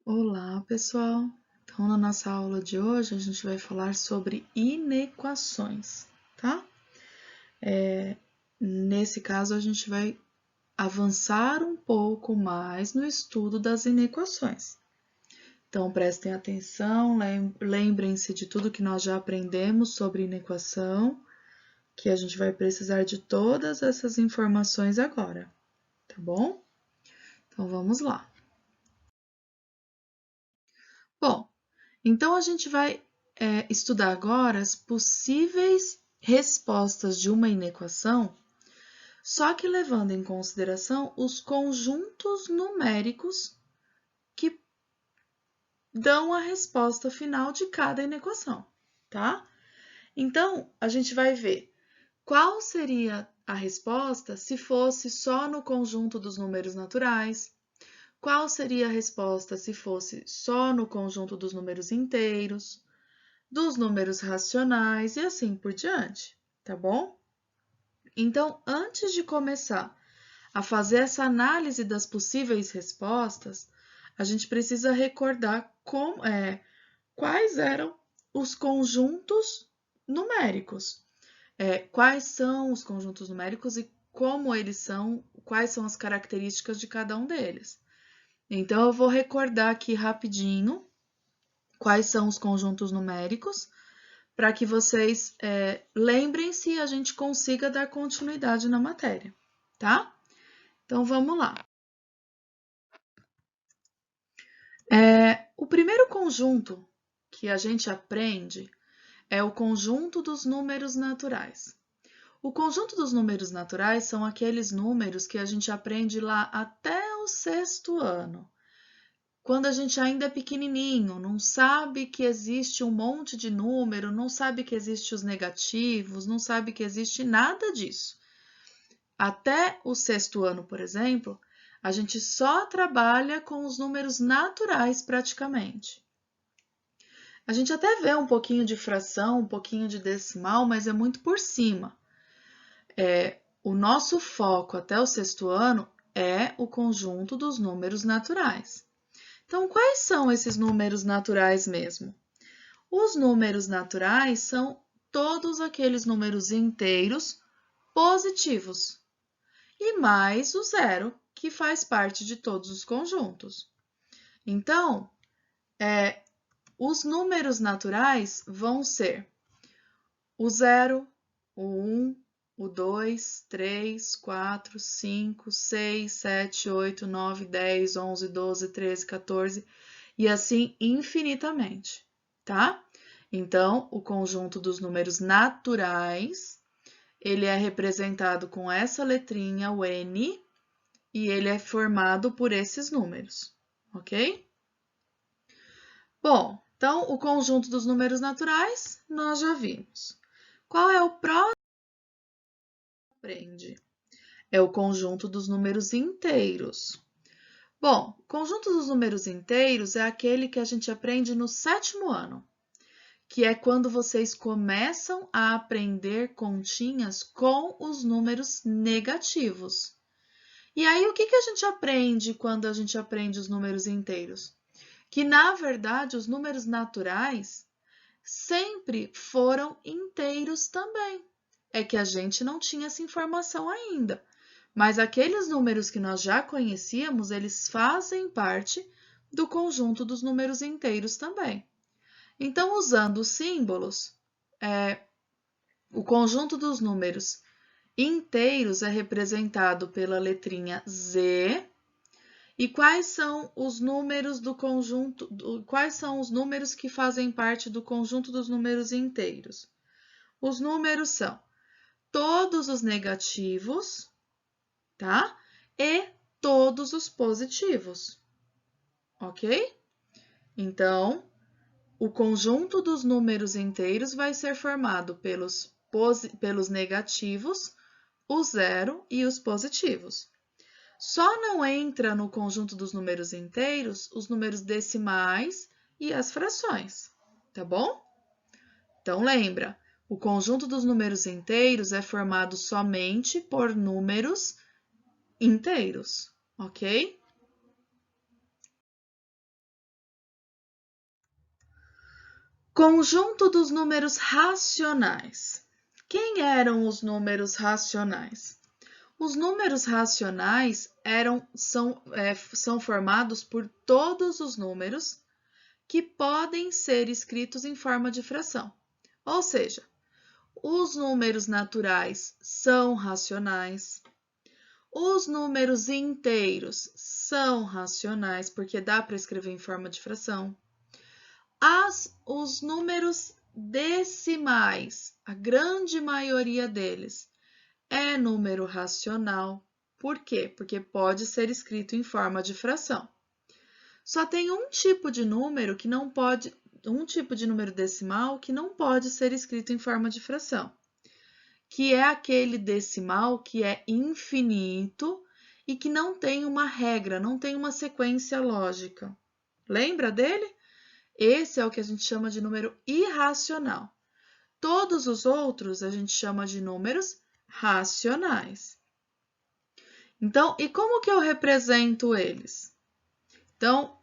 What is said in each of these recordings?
Olá, pessoal! Então, na nossa aula de hoje, a gente vai falar sobre inequações, tá? Nesse caso, a gente vai avançar um pouco mais no estudo das inequações. Então, prestem atenção, lembrem-se de tudo que nós já aprendemos sobre inequação, que a gente vai precisar de todas essas informações agora, tá bom? Então, vamos lá. Bom, então a gente vai estudar agora as possíveis respostas de uma inequação, só que levando em consideração os conjuntos numéricos que dão a resposta final de cada inequação, tá? Então, a gente vai ver qual seria a resposta se fosse só no conjunto dos números naturais, qual seria a resposta se fosse só no conjunto dos números inteiros, dos números racionais e assim por diante, tá bom? Então, antes de começar a fazer essa análise das possíveis respostas, a gente precisa recordar quais eram os conjuntos numéricos. Quais são os conjuntos numéricos e como eles são, quais são as características de cada um deles. Então, eu vou recordar aqui rapidinho quais são os conjuntos numéricos, para que vocês lembrem-se e a gente consiga dar continuidade na matéria, tá? Então, vamos lá. O primeiro conjunto que a gente aprende é o conjunto dos números naturais. O conjunto dos números naturais são aqueles números que a gente aprende lá até o 6º ano. Quando a gente ainda é pequenininho, não sabe que existe um monte de número, não sabe que existe os negativos, não sabe que existe nada disso. Até o 6º ano, por exemplo, a gente só trabalha com os números naturais praticamente. A gente até vê um pouquinho de fração, um pouquinho de decimal, mas é muito por cima. O nosso foco até o 6º ano é o conjunto dos números naturais. Então, quais são esses números naturais mesmo? Os números naturais são todos aqueles números inteiros positivos e mais o zero, que faz parte de todos os conjuntos. Então, os números naturais vão ser o 0, o 1, o 2, 3, 4, 5, 6, 7, 8, 9, 10, 11, 12, 13, 14 e assim infinitamente, tá? Então, o conjunto dos números naturais, ele é representado com essa letrinha, o N, e ele é formado por esses números, ok? Bom, então, o conjunto dos números naturais, nós já vimos. Qual é o próximo que aprende? É o conjunto dos números inteiros. Bom, o conjunto dos números inteiros é aquele que a gente aprende no 7º ano, que é quando vocês começam a aprender continhas com os números negativos. E aí, o que a gente aprende quando a gente aprende os números inteiros? Que, na verdade, os números naturais sempre foram inteiros também. É que a gente não tinha essa informação ainda. Mas aqueles números que nós já conhecíamos, eles fazem parte do conjunto dos números inteiros também. Então, usando os símbolos, o conjunto dos números inteiros é representado pela letrinha Z. E quais são os números do conjunto? Quais são os números que fazem parte do conjunto dos números inteiros? Os números são todos os negativos, tá? E todos os positivos, ok? Então, o conjunto dos números inteiros vai ser formado pelos negativos, o zero e os positivos. Só não entra no conjunto dos números inteiros os números decimais e as frações, tá bom? Então, lembra, o conjunto dos números inteiros é formado somente por números inteiros, ok? Conjunto dos números racionais. Quem eram os números racionais? Os números racionais são formados por todos os números que podem ser escritos em forma de fração. Ou seja, os números naturais são racionais, os números inteiros são racionais, porque dá para escrever em forma de fração. Os números decimais, a grande maioria deles, é número racional. Por quê? Porque pode ser escrito em forma de fração. Só tem um tipo de número que não pode, um tipo de número decimal que não pode ser escrito em forma de fração, que é aquele decimal que é infinito e que não tem uma regra, não tem uma sequência lógica. Lembra dele? Esse é o que a gente chama de número irracional. Todos os outros a gente chama de números racionais. Então, e como que eu represento eles? Então,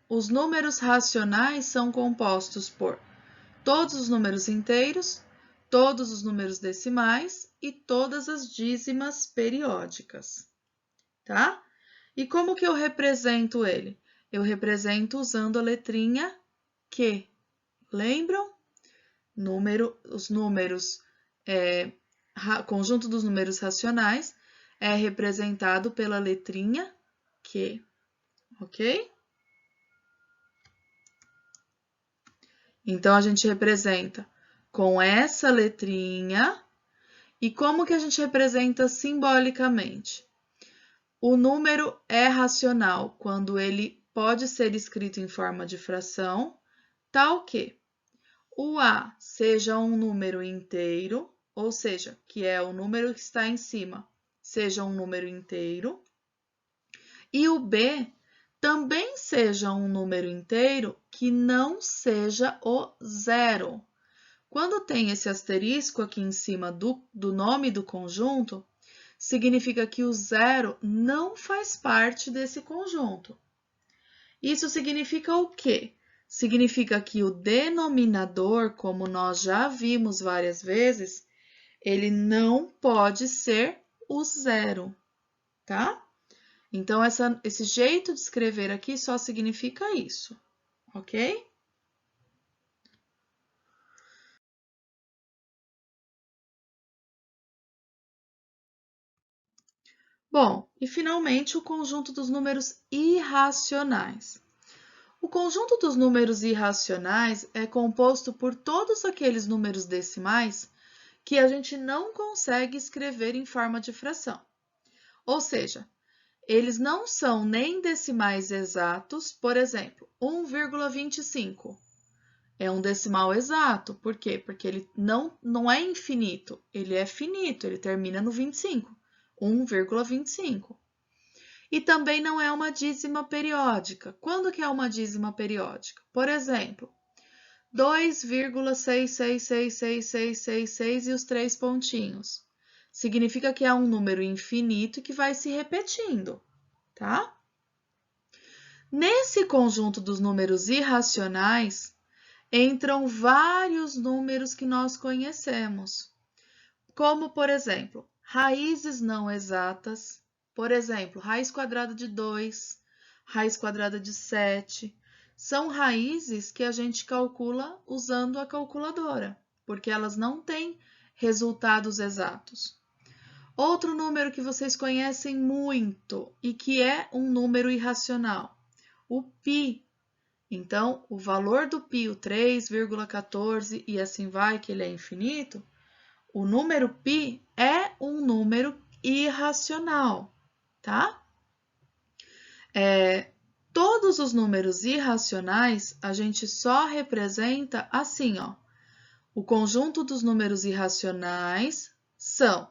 os números racionais são compostos por todos os números inteiros, todos os números decimais e todas as dízimas periódicas, tá? E como que eu represento ele? Eu represento usando a letrinha Q. Lembram? Os números, conjunto dos números racionais é representado pela letrinha Q, ok? Então, a gente representa com essa letrinha. E como que a gente representa simbolicamente? O número é racional quando ele pode ser escrito em forma de fração, tal que o A seja um número inteiro, ou seja, que é o número que está em cima, seja um número inteiro, e o B também seja um número inteiro que não seja o zero. Quando tem esse asterisco aqui em cima do nome do conjunto, significa que o zero não faz parte desse conjunto. Isso significa o quê? Significa que o denominador, como nós já vimos várias vezes, ele não pode ser o zero, tá? Então, esse jeito de escrever aqui só significa isso, ok? Bom, e finalmente o conjunto dos números irracionais. O conjunto dos números irracionais é composto por todos aqueles números decimais que a gente não consegue escrever em forma de fração. Ou seja, eles não são nem decimais exatos, por exemplo, 1,25. É um decimal exato, por quê? Porque ele não é infinito, ele é finito, ele termina no 25, 1,25. E também não é uma dízima periódica. Quando que é uma dízima periódica? Por exemplo, 2,666666 e os 3 pontinhos. Significa que é um número infinito que vai se repetindo, tá? Nesse conjunto dos números irracionais, entram vários números que nós conhecemos, como, por exemplo, raízes não exatas, por exemplo, raiz quadrada de 2, raiz quadrada de 7, são raízes que a gente calcula usando a calculadora, porque elas não têm resultados exatos. Outro número que vocês conhecem muito e que é um número irracional, o π. Então, o valor do π, o 3,14 e assim vai, que ele é infinito, o número π é um número irracional, tá? Todos os números irracionais a gente só representa assim, ó. O conjunto dos números irracionais são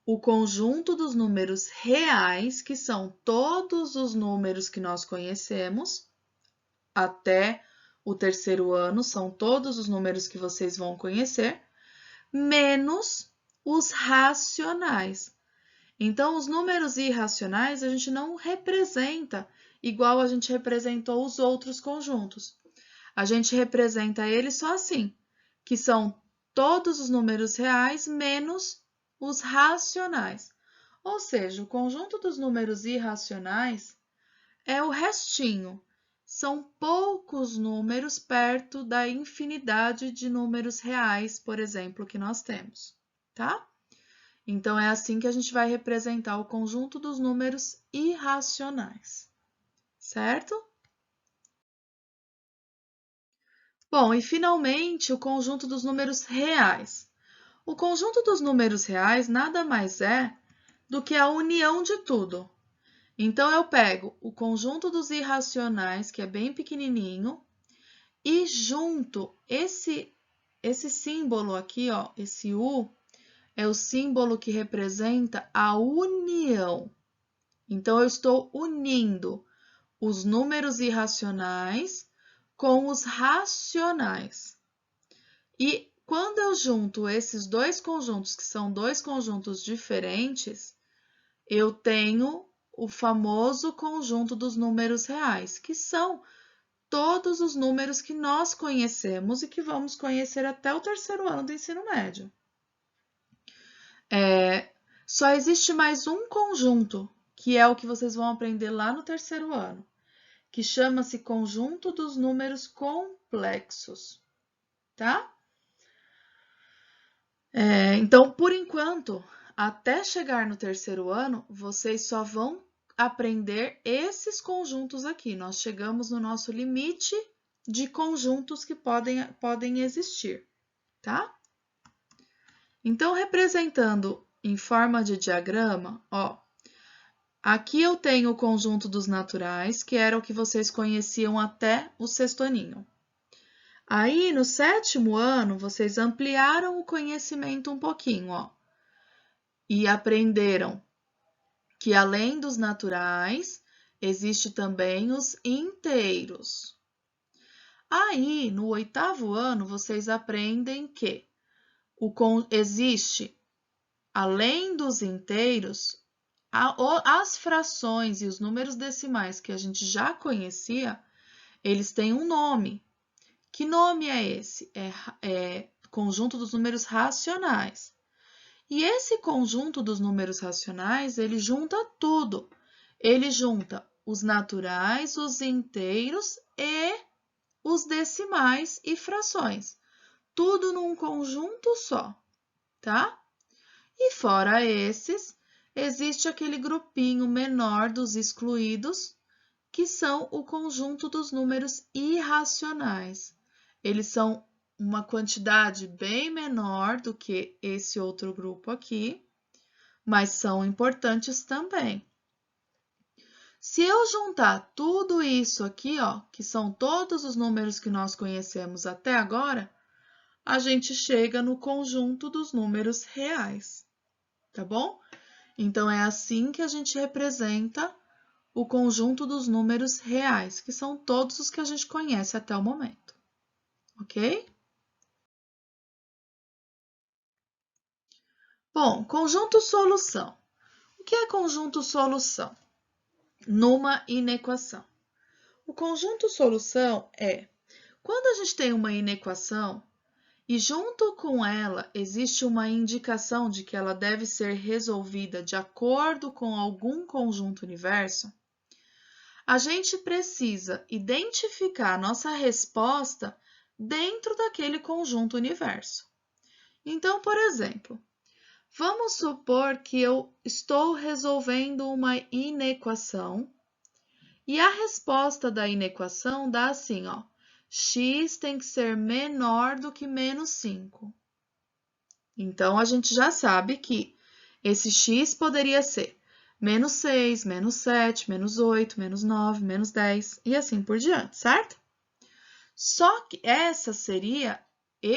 o conjunto dos números reais, que são todos os números que nós conhecemos, até o terceiro ano, são todos os números que vocês vão conhecer, menos os racionais. Então, os números irracionais a gente não representa igual a gente representou os outros conjuntos. a gente representa ele só assim, que são todos os números reais menos os racionais. Ou seja, o conjunto dos números irracionais é o restinho. São poucos números perto da infinidade de números reais, por exemplo, que nós temos, tá? Então, é assim que a gente vai representar o conjunto dos números irracionais, certo? Bom, e finalmente o conjunto dos números reais. O conjunto dos números reais nada mais é do que a união de tudo. Então, eu pego o conjunto dos irracionais, que é bem pequenininho, e junto esse símbolo aqui, ó, esse U, é o símbolo que representa a união. Então, eu estou unindo os números irracionais com os racionais. E quando eu junto esses dois conjuntos, que são dois conjuntos diferentes, eu tenho o famoso conjunto dos números reais, que são todos os números que nós conhecemos e que vamos conhecer até o terceiro ano do ensino médio. Só existe mais um conjunto, que é o que vocês vão aprender lá no terceiro ano, que chama-se conjunto dos números complexos, tá? Então, por enquanto, até chegar no terceiro ano, vocês só vão aprender esses conjuntos aqui. Nós chegamos no nosso limite de conjuntos que podem existir, tá? Então, representando em forma de diagrama, ó, aqui eu tenho o conjunto dos naturais, que era o que vocês conheciam até o sexto aninho. Aí, no sétimo ano, vocês ampliaram o conhecimento um pouquinho, ó, e aprenderam que além dos naturais, existe também os inteiros. Aí, no oitavo ano, vocês aprendem que existe, além dos inteiros, as frações e os números decimais que a gente já conhecia, eles têm um nome. Que nome é esse? É conjunto dos números racionais. E esse conjunto dos números racionais, ele junta tudo. Ele junta os naturais, os inteiros e os decimais e frações. Tudo num conjunto só, tá? E fora esses, existe aquele grupinho menor dos excluídos, que são o conjunto dos números irracionais. Eles são uma quantidade bem menor do que esse outro grupo aqui, mas são importantes também. Se eu juntar tudo isso aqui, ó, que são todos os números que nós conhecemos até agora, a gente chega no conjunto dos números reais, tá bom? Então, é assim que a gente representa o conjunto dos números reais, que são todos os que a gente conhece até o momento, ok? Bom, conjunto solução. O que é conjunto solução? Numa inequação. O conjunto solução é quando a gente tem uma inequação e junto com ela existe uma indicação de que ela deve ser resolvida de acordo com algum conjunto universo, a gente precisa identificar a nossa resposta dentro daquele conjunto universo. Então, por exemplo, vamos supor que eu estou resolvendo uma inequação e a resposta da inequação dá assim, ó, x tem que ser menor do que menos 5. Então, a gente já sabe que esse x poderia ser menos 6, menos 7, menos 8, menos 9, menos 10 e assim por diante, certo? Só que esse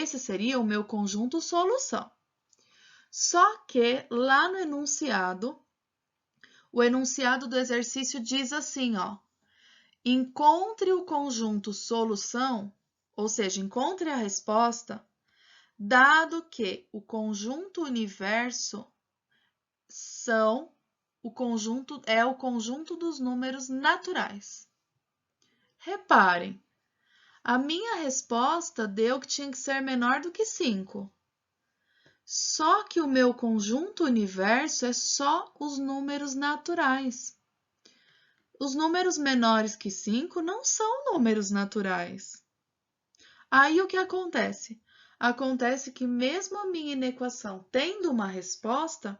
seria o meu conjunto solução. Só que lá no enunciado, o enunciado do exercício diz assim, ó, encontre o conjunto solução, ou seja, encontre a resposta, dado que o conjunto universo é o conjunto dos números naturais. Reparem, a minha resposta deu que tinha que ser menor do que 5. Só que o meu conjunto universo é só os números naturais. Os números menores que 5 não são números naturais. Aí o que acontece? Acontece que mesmo a minha inequação tendo uma resposta,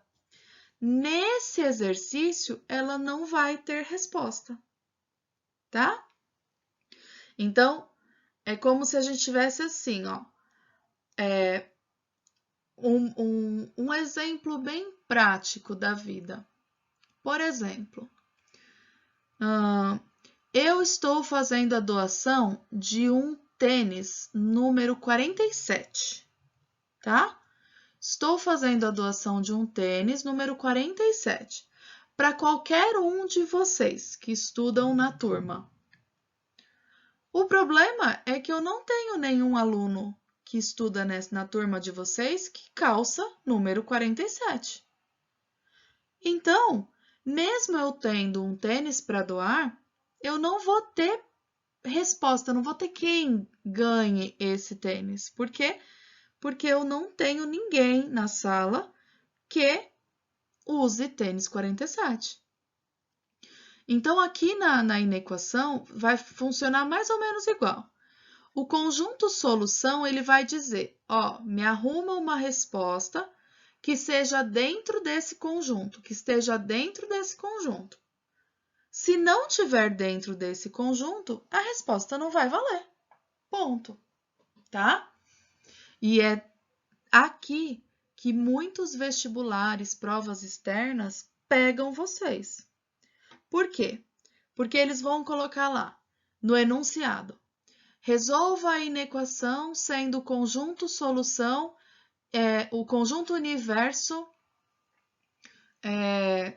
nesse exercício ela não vai ter resposta, tá? Então, é como se a gente tivesse assim, ó, um exemplo bem prático da vida. Por exemplo, eu estou fazendo a doação de um tênis número 47, tá? Estou fazendo a doação de um tênis número 47 para qualquer um de vocês que estudam na turma. O problema é que eu não tenho nenhum aluno que estuda na turma de vocês que calça número 47. Então, mesmo eu tendo um tênis para doar, eu não vou ter resposta, não vou ter quem ganhe esse tênis. Por quê? Porque eu não tenho ninguém na sala que use tênis 47. Então, aqui na inequação, vai funcionar mais ou menos igual. O conjunto solução, ele vai dizer, ó, me arruma uma resposta que seja dentro desse conjunto, que esteja dentro desse conjunto. Se não tiver dentro desse conjunto, a resposta não vai valer. Ponto. Tá? E é aqui que muitos vestibulares, provas externas, pegam vocês. Por quê? Porque eles vão colocar lá, no enunciado, resolva a inequação sendo o conjunto solução, o conjunto universo,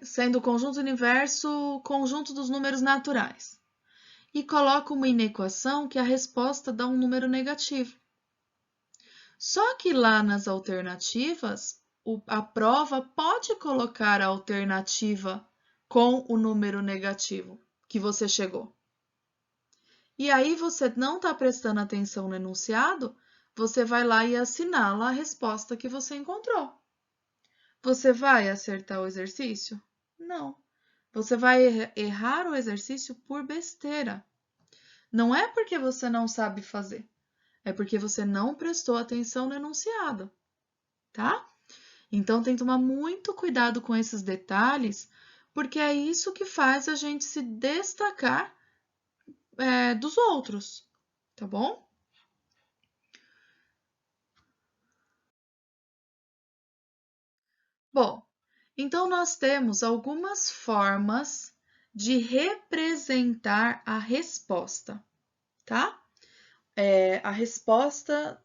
sendo o conjunto universo conjunto dos números naturais. E coloca uma inequação que a resposta dá um número negativo. Só que lá nas alternativas, a prova pode colocar a alternativa com o número negativo que você chegou. E aí você não está prestando atenção no enunciado, você vai lá e assinala a resposta que você encontrou. Você vai acertar o exercício? Não. Você vai errar o exercício por besteira. Não é porque você não sabe fazer, é porque você não prestou atenção no enunciado, tá? Então tem que tomar muito cuidado com esses detalhes, porque é isso que faz a gente se destacar dos outros, tá bom? Bom, então nós temos algumas formas de representar a resposta, tá? A resposta,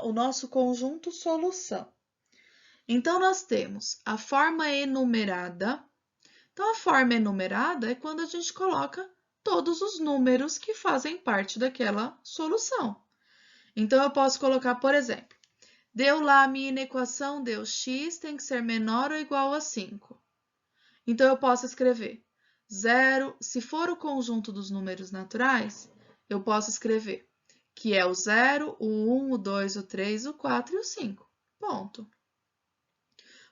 o nosso conjunto solução. Então, nós temos a forma enumerada. Então, a forma enumerada é quando a gente coloca todos os números que fazem parte daquela solução. Então, eu posso colocar, por exemplo, deu lá a minha inequação, deu x tem que ser menor ou igual a 5. Então, eu posso escrever 0, se for o conjunto dos números naturais, eu posso escrever que é o 0, o 1, o 2, o 3, o 4 e o 5. Ponto.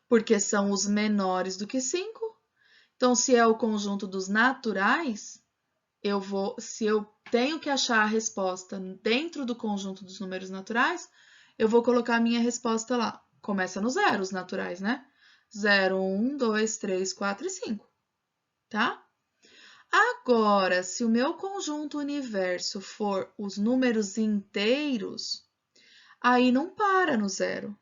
Porque são os menores do que 5. Então, se é o conjunto dos naturais, se eu tenho que achar a resposta dentro do conjunto dos números naturais, eu vou colocar a minha resposta lá. Começa no 0, os naturais, né? 0, 1, 2, 3, 4 e 5, tá? Agora, se o meu conjunto universo for os números inteiros, aí não para no 0.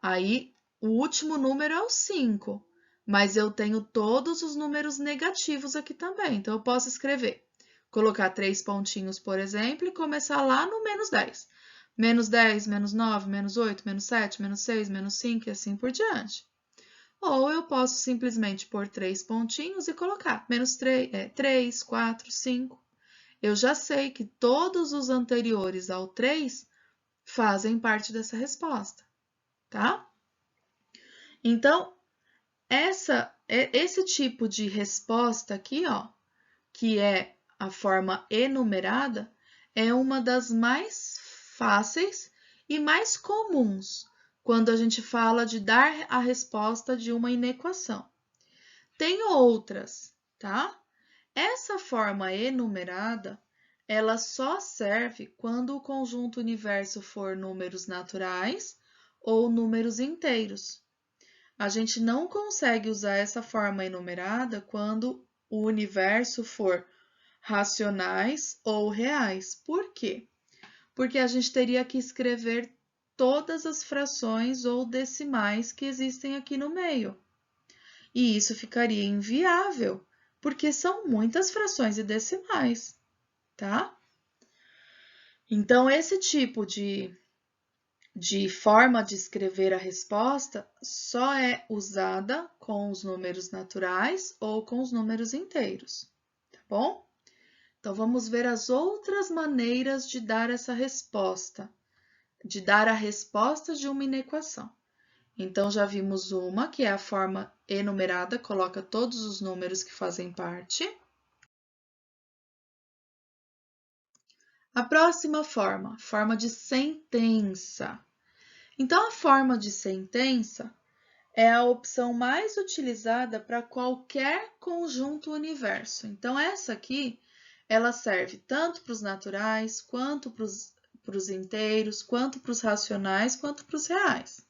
Aí, o último número é o 5, mas eu tenho todos os números negativos aqui também. Então, eu posso escrever, colocar 3 pontinhos, por exemplo, e começar lá no menos 10. Menos 10, menos 9, menos 8, menos 7, menos 6, menos 5 e assim por diante. Ou eu posso simplesmente pôr 3 pontinhos e colocar menos 3, 4, 5. Eu já sei que todos os anteriores ao 3 fazem parte dessa resposta, tá? Então, esse tipo de resposta aqui, ó, que é a forma enumerada, é uma das mais fáceis e mais comuns quando a gente fala de dar a resposta de uma inequação. Tem outras, tá? Essa forma enumerada, ela só serve quando o conjunto universo for números naturais ou números inteiros. A gente não consegue usar essa forma enumerada quando o universo for racionais ou reais. Por quê? Porque a gente teria que escrever todas as frações ou decimais que existem aqui no meio. E isso ficaria inviável, porque são muitas frações e decimais, tá? Então, esse tipo de forma de escrever a resposta só é usada com os números naturais ou com os números inteiros, tá bom? Então, vamos ver as outras maneiras de dar essa resposta, de dar a resposta de uma inequação. Então, já vimos uma, que é a forma enumerada, coloca todos os números que fazem parte. A próxima forma de sentença. Então, a forma de sentença é a opção mais utilizada para qualquer conjunto universo. Então, essa aqui, ela serve tanto para os naturais, quanto para os inteiros, quanto para os racionais, quanto para os reais.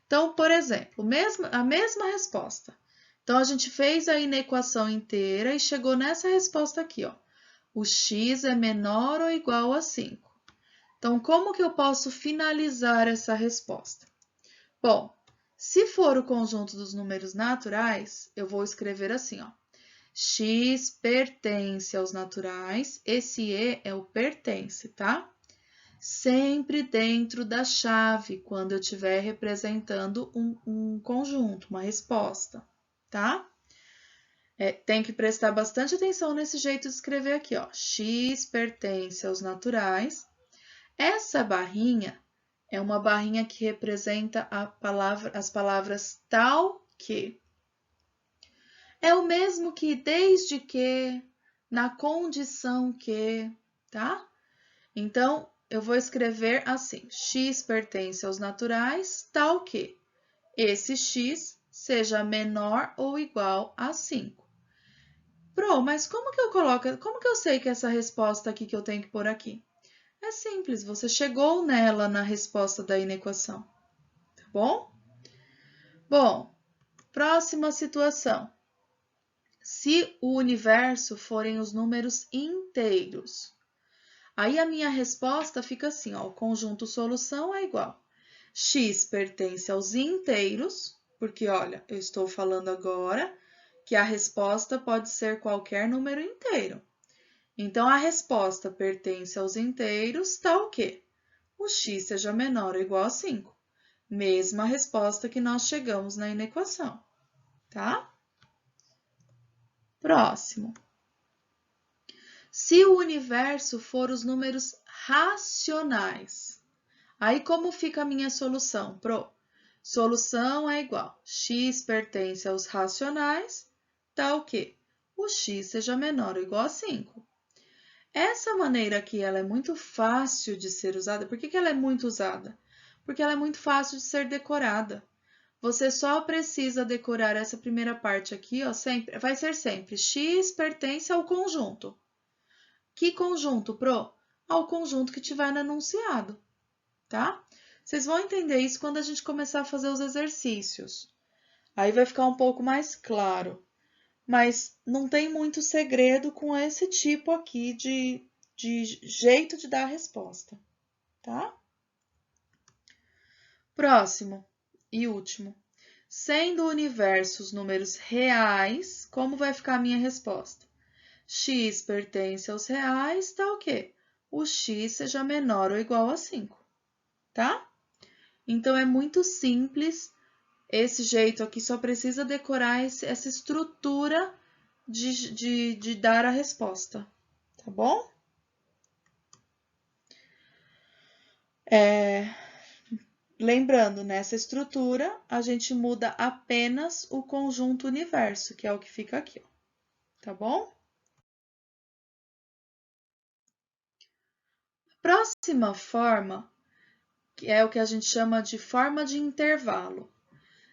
Então, por exemplo, a mesma resposta. Então, a gente fez a inequação inteira e chegou nessa resposta aqui, ó. O x é menor ou igual a 5. Então, como que eu posso finalizar essa resposta? Bom, se for o conjunto dos números naturais, eu vou escrever assim, ó. X pertence aos naturais, esse E é o pertence, tá? Sempre dentro da chave, quando eu estiver representando um conjunto, uma resposta, tá? Tem que prestar bastante atenção nesse jeito de escrever aqui, ó. X pertence aos naturais. Essa barrinha é uma barrinha que representa as palavras tal que. É o mesmo que desde que, na condição que, tá? Então, eu vou escrever assim: x pertence aos naturais, tal que esse x seja menor ou igual a 5. Mas como que eu sei que essa resposta aqui que eu tenho que pôr aqui? É simples, você chegou nela na resposta da inequação, tá bom? Bom, próxima situação. Se o universo forem os números inteiros, aí a minha resposta fica assim, ó, o conjunto solução é igual. X pertence aos inteiros, porque olha, eu estou falando agora que a resposta pode ser qualquer número inteiro. Então, a resposta pertence aos inteiros, tal que o x seja menor ou igual a 5. Mesma resposta que nós chegamos na inequação, tá? Próximo. Se o universo for os números racionais, aí como fica a minha solução? Solução é igual. X pertence aos racionais, tal que o x seja menor ou igual a 5. Essa maneira aqui, ela é muito fácil de ser usada. Por que ela é muito usada? Porque ela é muito fácil de ser decorada. Você só precisa decorar essa primeira parte aqui, ó, sempre, vai ser sempre x pertence ao conjunto. Que conjunto, Pro? Ao conjunto que tiver no enunciado, tá? Vocês vão entender isso quando a gente começar a fazer os exercícios. Aí vai ficar um pouco mais claro. Mas não tem muito segredo com esse tipo aqui de jeito de dar a resposta, tá? Próximo e último. Sendo o universo os números reais, como vai ficar a minha resposta? X pertence aos reais, tá o quê? O x seja menor ou igual a 5, tá? Então, é muito simples. Esse jeito aqui só precisa decorar essa estrutura de dar a resposta, tá bom? Lembrando, nessa estrutura, a gente muda apenas o conjunto universo, que é o que fica aqui, ó, tá bom? próxima forma é o que a gente chama de forma de intervalo.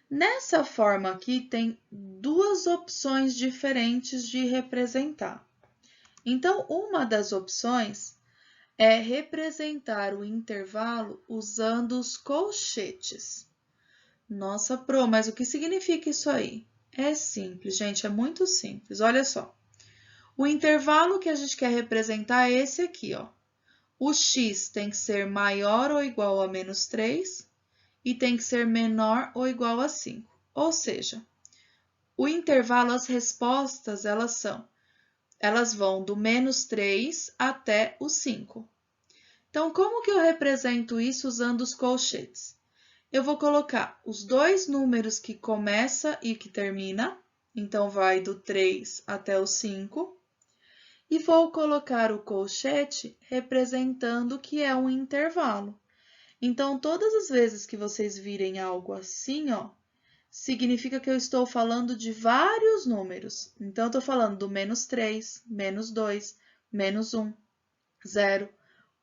Nessa forma aqui tem duas opções diferentes de representar. Então, uma das opções é representar o intervalo usando os colchetes. Nossa, Pro, mas o que significa isso aí? É simples, gente, é muito simples. Olha só. O intervalo que a gente quer representar é esse aqui, ó. O x tem que ser maior ou igual a menos 3 e tem que ser menor ou igual a 5. Ou seja, o intervalo, as respostas, elas vão do menos 3 até o 5. Então, como que eu represento isso usando os colchetes? Eu vou colocar os dois números que começa e que termina, então vai do 3 até o 5, e vou colocar o colchete representando que é um intervalo. Então, todas as vezes que vocês virem algo assim, ó, significa que eu estou falando de vários números. Então, eu estou falando do menos 3, menos 2, menos 1, 0,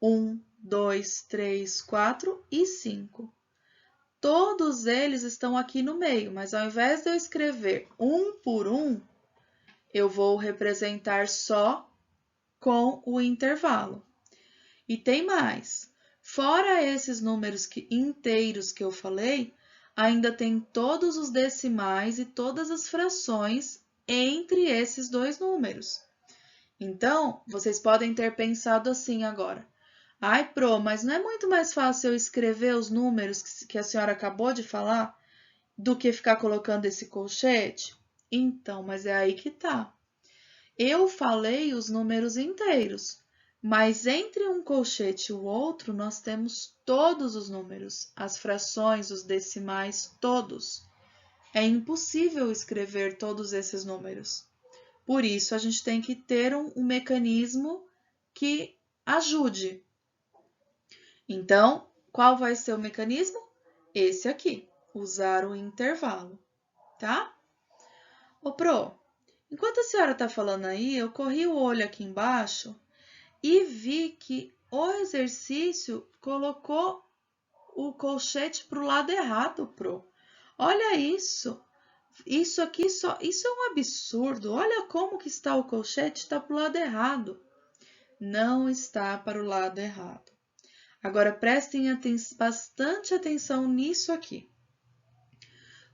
1, 2, 3, 4 e 5. Todos eles estão aqui no meio, mas ao invés de eu escrever um por um, eu vou representar só com o intervalo. E tem mais. Fora esses números inteiros que eu falei, ainda tem todos os decimais e todas as frações entre esses dois números. Então, vocês podem ter pensado assim agora. Ai, Pro, mas não é muito mais fácil eu escrever os números que a senhora acabou de falar do que ficar colocando esse colchete? Então, mas é aí que tá. Eu falei os números inteiros, mas entre um colchete e o outro nós temos todos os números, as frações, os decimais, todos. É impossível escrever todos esses números. Por isso, a gente tem que ter um mecanismo que ajude. Então, qual vai ser o mecanismo? Esse aqui, usar o intervalo, tá? Ô, Pro, enquanto a senhora está falando aí, eu corri o olho aqui embaixo e vi que o exercício colocou o colchete para o lado errado, Pro. Olha isso. Isso aqui isso é um absurdo. Olha como que está o colchete, está para o lado errado. Não está para o lado errado. Agora prestem bastante atenção nisso aqui.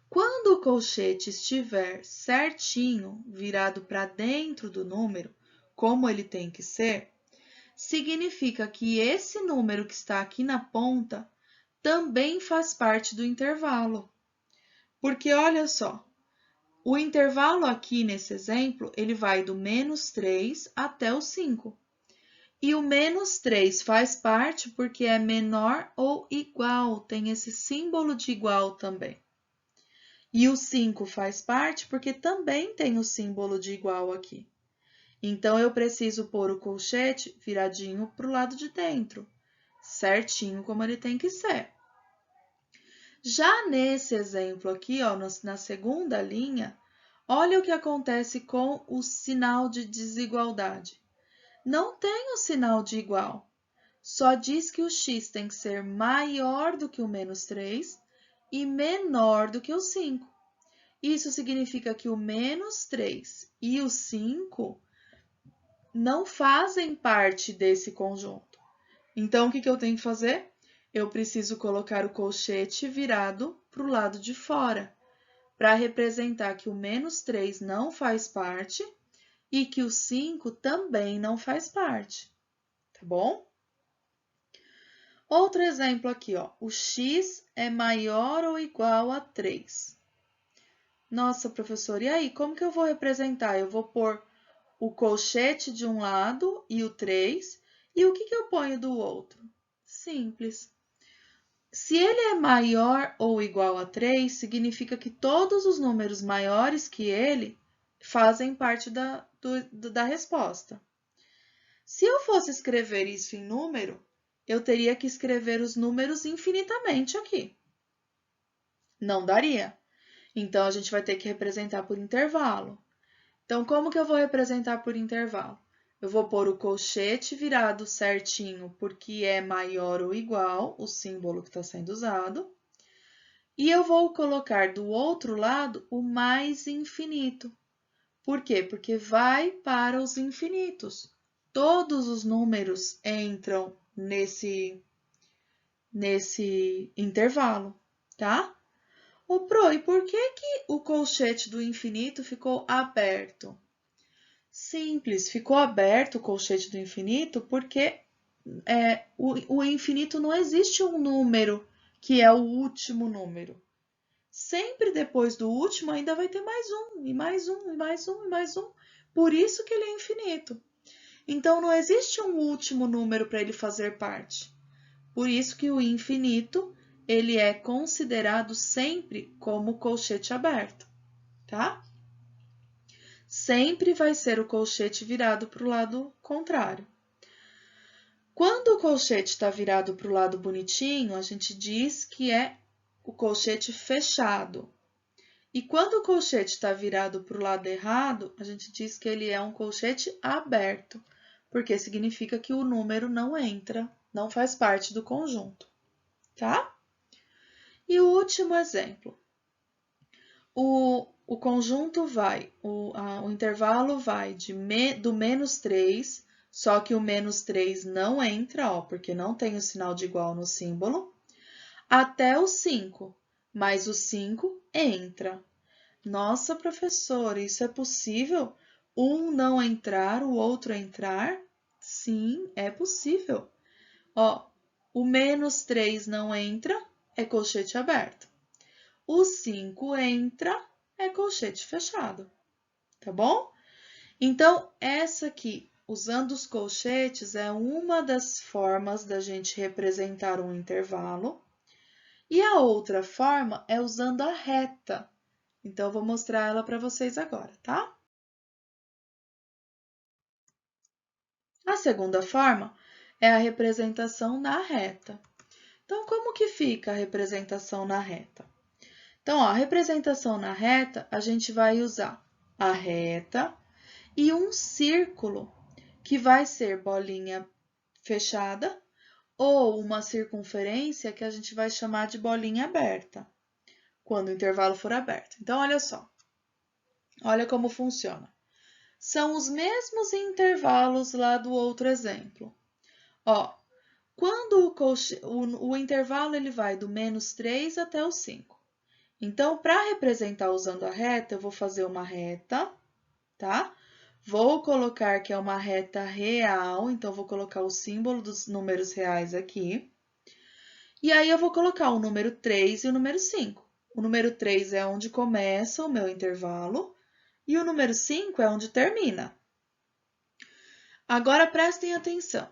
Quando o colchete estiver certinho, virado para dentro do número, como ele tem que ser, significa que esse número que está aqui na ponta também faz parte do intervalo. Porque olha só, o intervalo aqui nesse exemplo, ele vai do menos 3 até o 5. E o menos 3 faz parte porque é menor ou igual, tem esse símbolo de igual também. E o 5 faz parte porque também tem o símbolo de igual aqui. Então, eu preciso pôr o colchete viradinho para o lado de dentro, certinho como ele tem que ser. Já nesse exemplo aqui, ó, na segunda linha, olha o que acontece com o sinal de desigualdade. Não tem o sinal de igual. Só diz que o x tem que ser maior do que o menos 3 e menor do que o 5. Isso significa que o menos 3 e o 5 não fazem parte desse conjunto. Então, o que eu tenho que fazer? Eu preciso colocar o colchete virado para o lado de fora, para representar que o menos 3 não faz parte e que o 5 também não faz parte, tá bom? Outro exemplo aqui, ó. O x é maior ou igual a 3. Nossa, professor, e aí, como que eu vou representar? Eu vou pôr o colchete de um lado e o 3, e o que eu ponho do outro? Simples. Se ele é maior ou igual a 3, significa que todos os números maiores que ele fazem parte da resposta. Se eu fosse escrever isso em número, eu teria que escrever os números infinitamente aqui. Não daria. Então, a gente vai ter que representar por intervalo. Então, como que eu vou representar por intervalo? Eu vou pôr o colchete virado certinho, porque é maior ou igual o símbolo que está sendo usado. E eu vou colocar do outro lado o mais infinito. Por quê? Porque vai para os infinitos. Todos os números entram nesse intervalo, tá? Ô, Pro, e por que o colchete do infinito ficou aberto? Simples, ficou aberto o colchete do infinito porque o infinito não existe um número que é o último número. Sempre depois do último ainda vai ter mais um, e mais um, e mais um, e mais um. Por isso que ele é infinito. Então não existe um último número para ele fazer parte. Por isso que o infinito, ele é considerado sempre como colchete aberto, tá? Sempre vai ser o colchete virado para o lado contrário. Quando o colchete está virado para o lado bonitinho, a gente diz que é o colchete fechado. E quando o colchete está virado para o lado errado, a gente diz que ele é um colchete aberto, porque significa que o número não entra, não faz parte do conjunto, tá? E o último exemplo. O conjunto vai, o intervalo vai do menos 3, só que o menos 3 não entra, ó, porque não tem o sinal de igual no símbolo, até o 5, mas o 5 entra. Nossa, professora, isso é possível? Um não entrar, o outro entrar? Sim, é possível. Ó, o menos 3 não entra, é colchete aberto. O 5 entra, é colchete fechado, tá bom? Então, essa aqui, usando os colchetes, é uma das formas da gente representar um intervalo. E a outra forma é usando a reta. Então, eu vou mostrar ela para vocês agora, tá? A segunda forma é a representação na reta. Então, como que fica a representação na reta? Então, ó, a representação na reta, a gente vai usar a reta e um círculo, que vai ser bolinha fechada, ou uma circunferência que a gente vai chamar de bolinha aberta, quando o intervalo for aberto. Então, olha só. Olha como funciona. São os mesmos intervalos lá do outro exemplo. Ó, quando o intervalo ele vai do menos 3 até o 5. Então, para representar usando a reta, eu vou fazer uma reta, tá? Vou colocar que é uma reta real, então vou colocar o símbolo dos números reais aqui. E aí eu vou colocar o número 3 e o número 5. O número 3 é onde começa o meu intervalo e o número 5 é onde termina. Agora prestem atenção.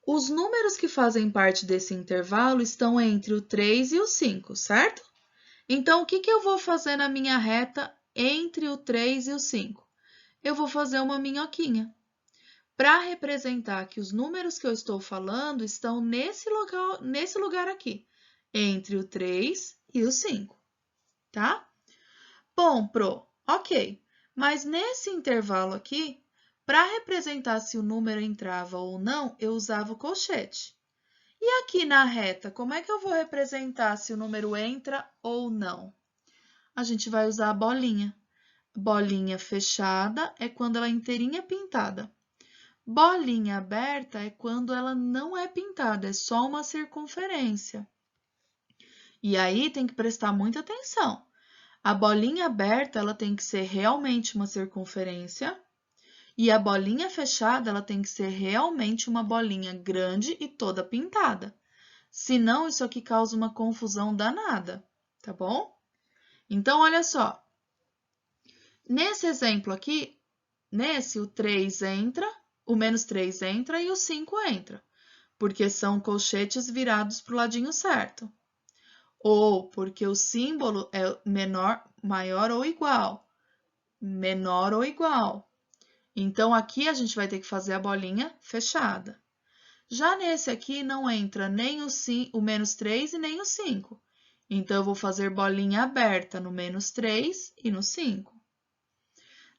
Os números que fazem parte desse intervalo estão entre o 3 e o 5, certo? Então, o que eu vou fazer na minha reta entre o 3 e o 5? Eu vou fazer uma minhoquinha, para representar que os números que eu estou falando estão nesse lugar aqui, entre o 3 e o 5, tá? Bom, Pro, ok. Mas nesse intervalo aqui, para representar se o número entrava ou não, eu usava o colchete. E aqui na reta, como é que eu vou representar se o número entra ou não? A gente vai usar a bolinha. Bolinha fechada é quando ela é inteirinha pintada. Bolinha aberta é quando ela não é pintada, é só uma circunferência. E aí tem que prestar muita atenção. A bolinha aberta ela tem que ser realmente uma circunferência e a bolinha fechada ela tem que ser realmente uma bolinha grande e toda pintada. Senão, isso aqui causa uma confusão danada, tá bom? Então, olha só. Nesse exemplo aqui, o 3 entra, o menos 3 entra e o 5 entra, porque são colchetes virados para o ladinho certo. Ou porque o símbolo é menor, maior ou igual. Menor ou igual. Então, aqui a gente vai ter que fazer a bolinha fechada. Já nesse aqui não entra nem o menos 3 e nem o 5. Então, eu vou fazer bolinha aberta no menos 3 e no 5.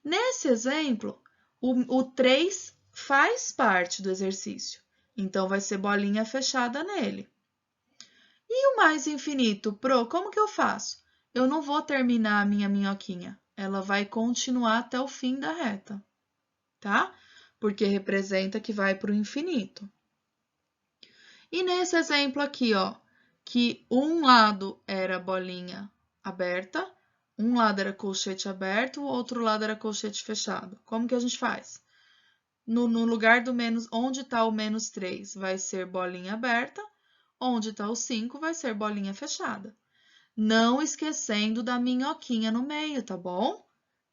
Nesse exemplo, o 3 faz parte do exercício, então vai ser bolinha fechada nele. E o mais infinito, Pro, como que eu faço? Eu não vou terminar a minha minhoquinha, ela vai continuar até o fim da reta, tá? Porque representa que vai para o infinito. E nesse exemplo aqui, ó, que um lado era bolinha aberta, um lado era colchete aberto, o outro lado era colchete fechado. Como que a gente faz? No lugar do menos, onde está o menos 3, vai ser bolinha aberta, onde está o 5 vai ser bolinha fechada. Não esquecendo da minhoquinha no meio, tá bom?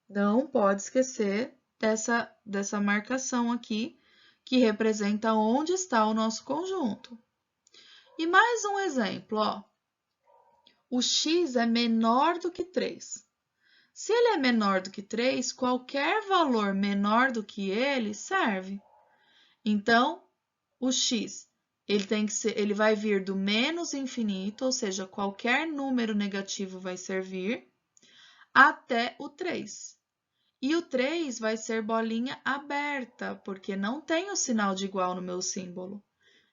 Não pode esquecer dessa marcação aqui, que representa onde está o nosso conjunto. E mais um exemplo, ó. O x é menor do que 3. Se ele é menor do que 3, qualquer valor menor do que ele serve. Então, o x, ele vai vir do menos infinito, ou seja, qualquer número negativo vai servir, até o 3. E o 3 vai ser bolinha aberta, porque não tem o sinal de igual no meu símbolo.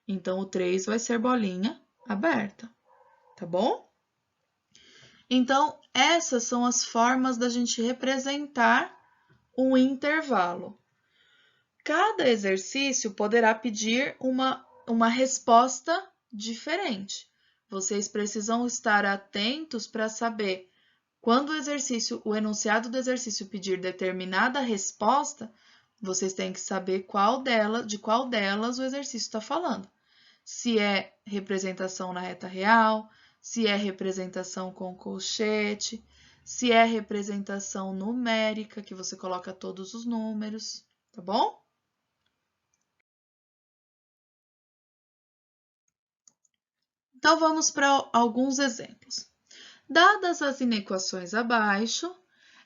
Então, o 3 vai ser bolinha aberta, tá bom? Então, essas são as formas da gente representar um intervalo. Cada exercício poderá pedir uma resposta diferente. Vocês precisam estar atentos para saber quando o enunciado do exercício pedir determinada resposta, vocês têm que saber de qual delas o exercício está falando. Se é representação na reta real, se é representação com colchete, se é representação numérica, que você coloca todos os números, tá bom? Então, vamos para alguns exemplos. Dadas as inequações abaixo,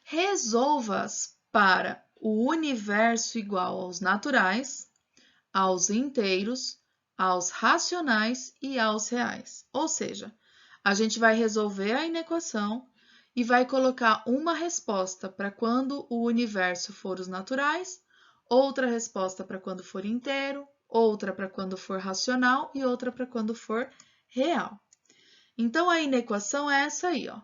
resolva-as para o universo igual aos naturais, aos inteiros, aos racionais e aos reais. Ou seja, a gente vai resolver a inequação e vai colocar uma resposta para quando o universo for os naturais, outra resposta para quando for inteiro, outra para quando for racional e outra para quando for real. Então, a inequação é essa aí, ó.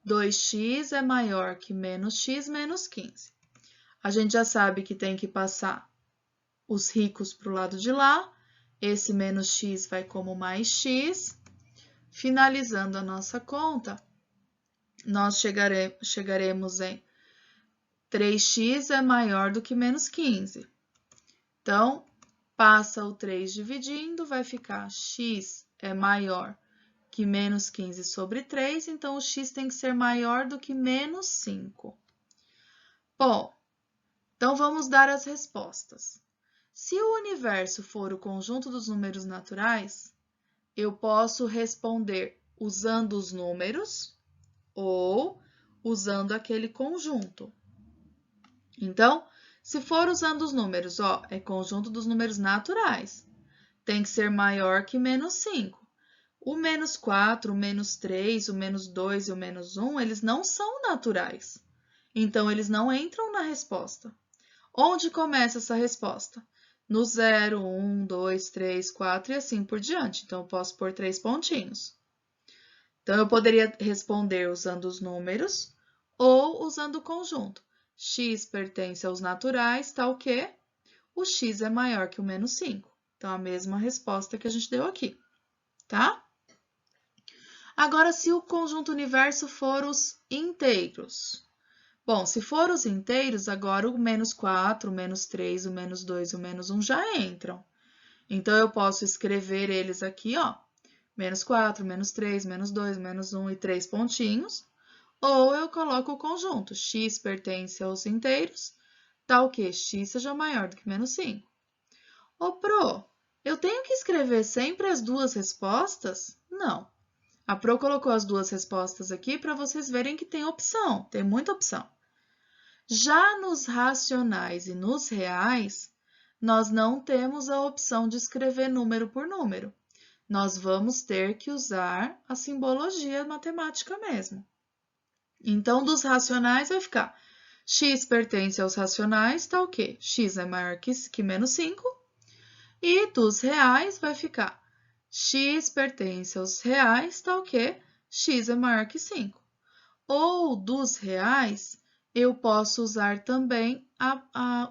2x é maior que menos x menos 15. A gente já sabe que tem que passar os ricos para o lado de lá. Esse menos x vai como mais x. Finalizando a nossa conta, nós chegaremos em 3x é maior do que menos 15. Então, passa o 3 dividindo, vai ficar x é maior que menos 15 sobre 3, então o x tem que ser maior do que menos 5. Bom, então vamos dar as respostas. Se o universo for o conjunto dos números naturais, eu posso responder usando os números ou usando aquele conjunto. Então, se for usando os números, ó, é conjunto dos números naturais. Tem que ser maior que menos 5. O menos 4, o menos 3, o menos 2 e o menos 1, eles não são naturais. Então, eles não entram na resposta. Onde começa essa resposta? No 0, 1, 2, 3, 4 e assim por diante. Então, eu posso pôr 3 pontinhos. Então, eu poderia responder usando os números ou usando o conjunto. X pertence aos naturais, tal que o x é maior que o menos 5. Então, a mesma resposta que a gente deu aqui, tá? Agora, se o conjunto universo for os inteiros. Bom, se for os inteiros, agora o menos 4, o menos 3, o menos 2 e o menos 1 já entram. Então, eu posso escrever eles aqui, ó. Menos 4, menos 3, menos 2, menos 1 e 3 pontinhos. Ou eu coloco o conjunto. X pertence aos inteiros, tal que x seja maior do que menos 5. Ô, Pro, eu tenho que escrever sempre as duas respostas? Não. A Pro colocou as duas respostas aqui para vocês verem que tem opção, tem muita opção. Já nos racionais e nos reais, nós não temos a opção de escrever número por número. Nós vamos ter que usar a simbologia matemática mesmo. Então, dos racionais vai ficar x pertence aos racionais, tá o quê? X é maior que menos 5. E dos reais vai ficar x pertence aos reais, tá o quê? X é maior que 5. Ou dos reais, eu posso usar também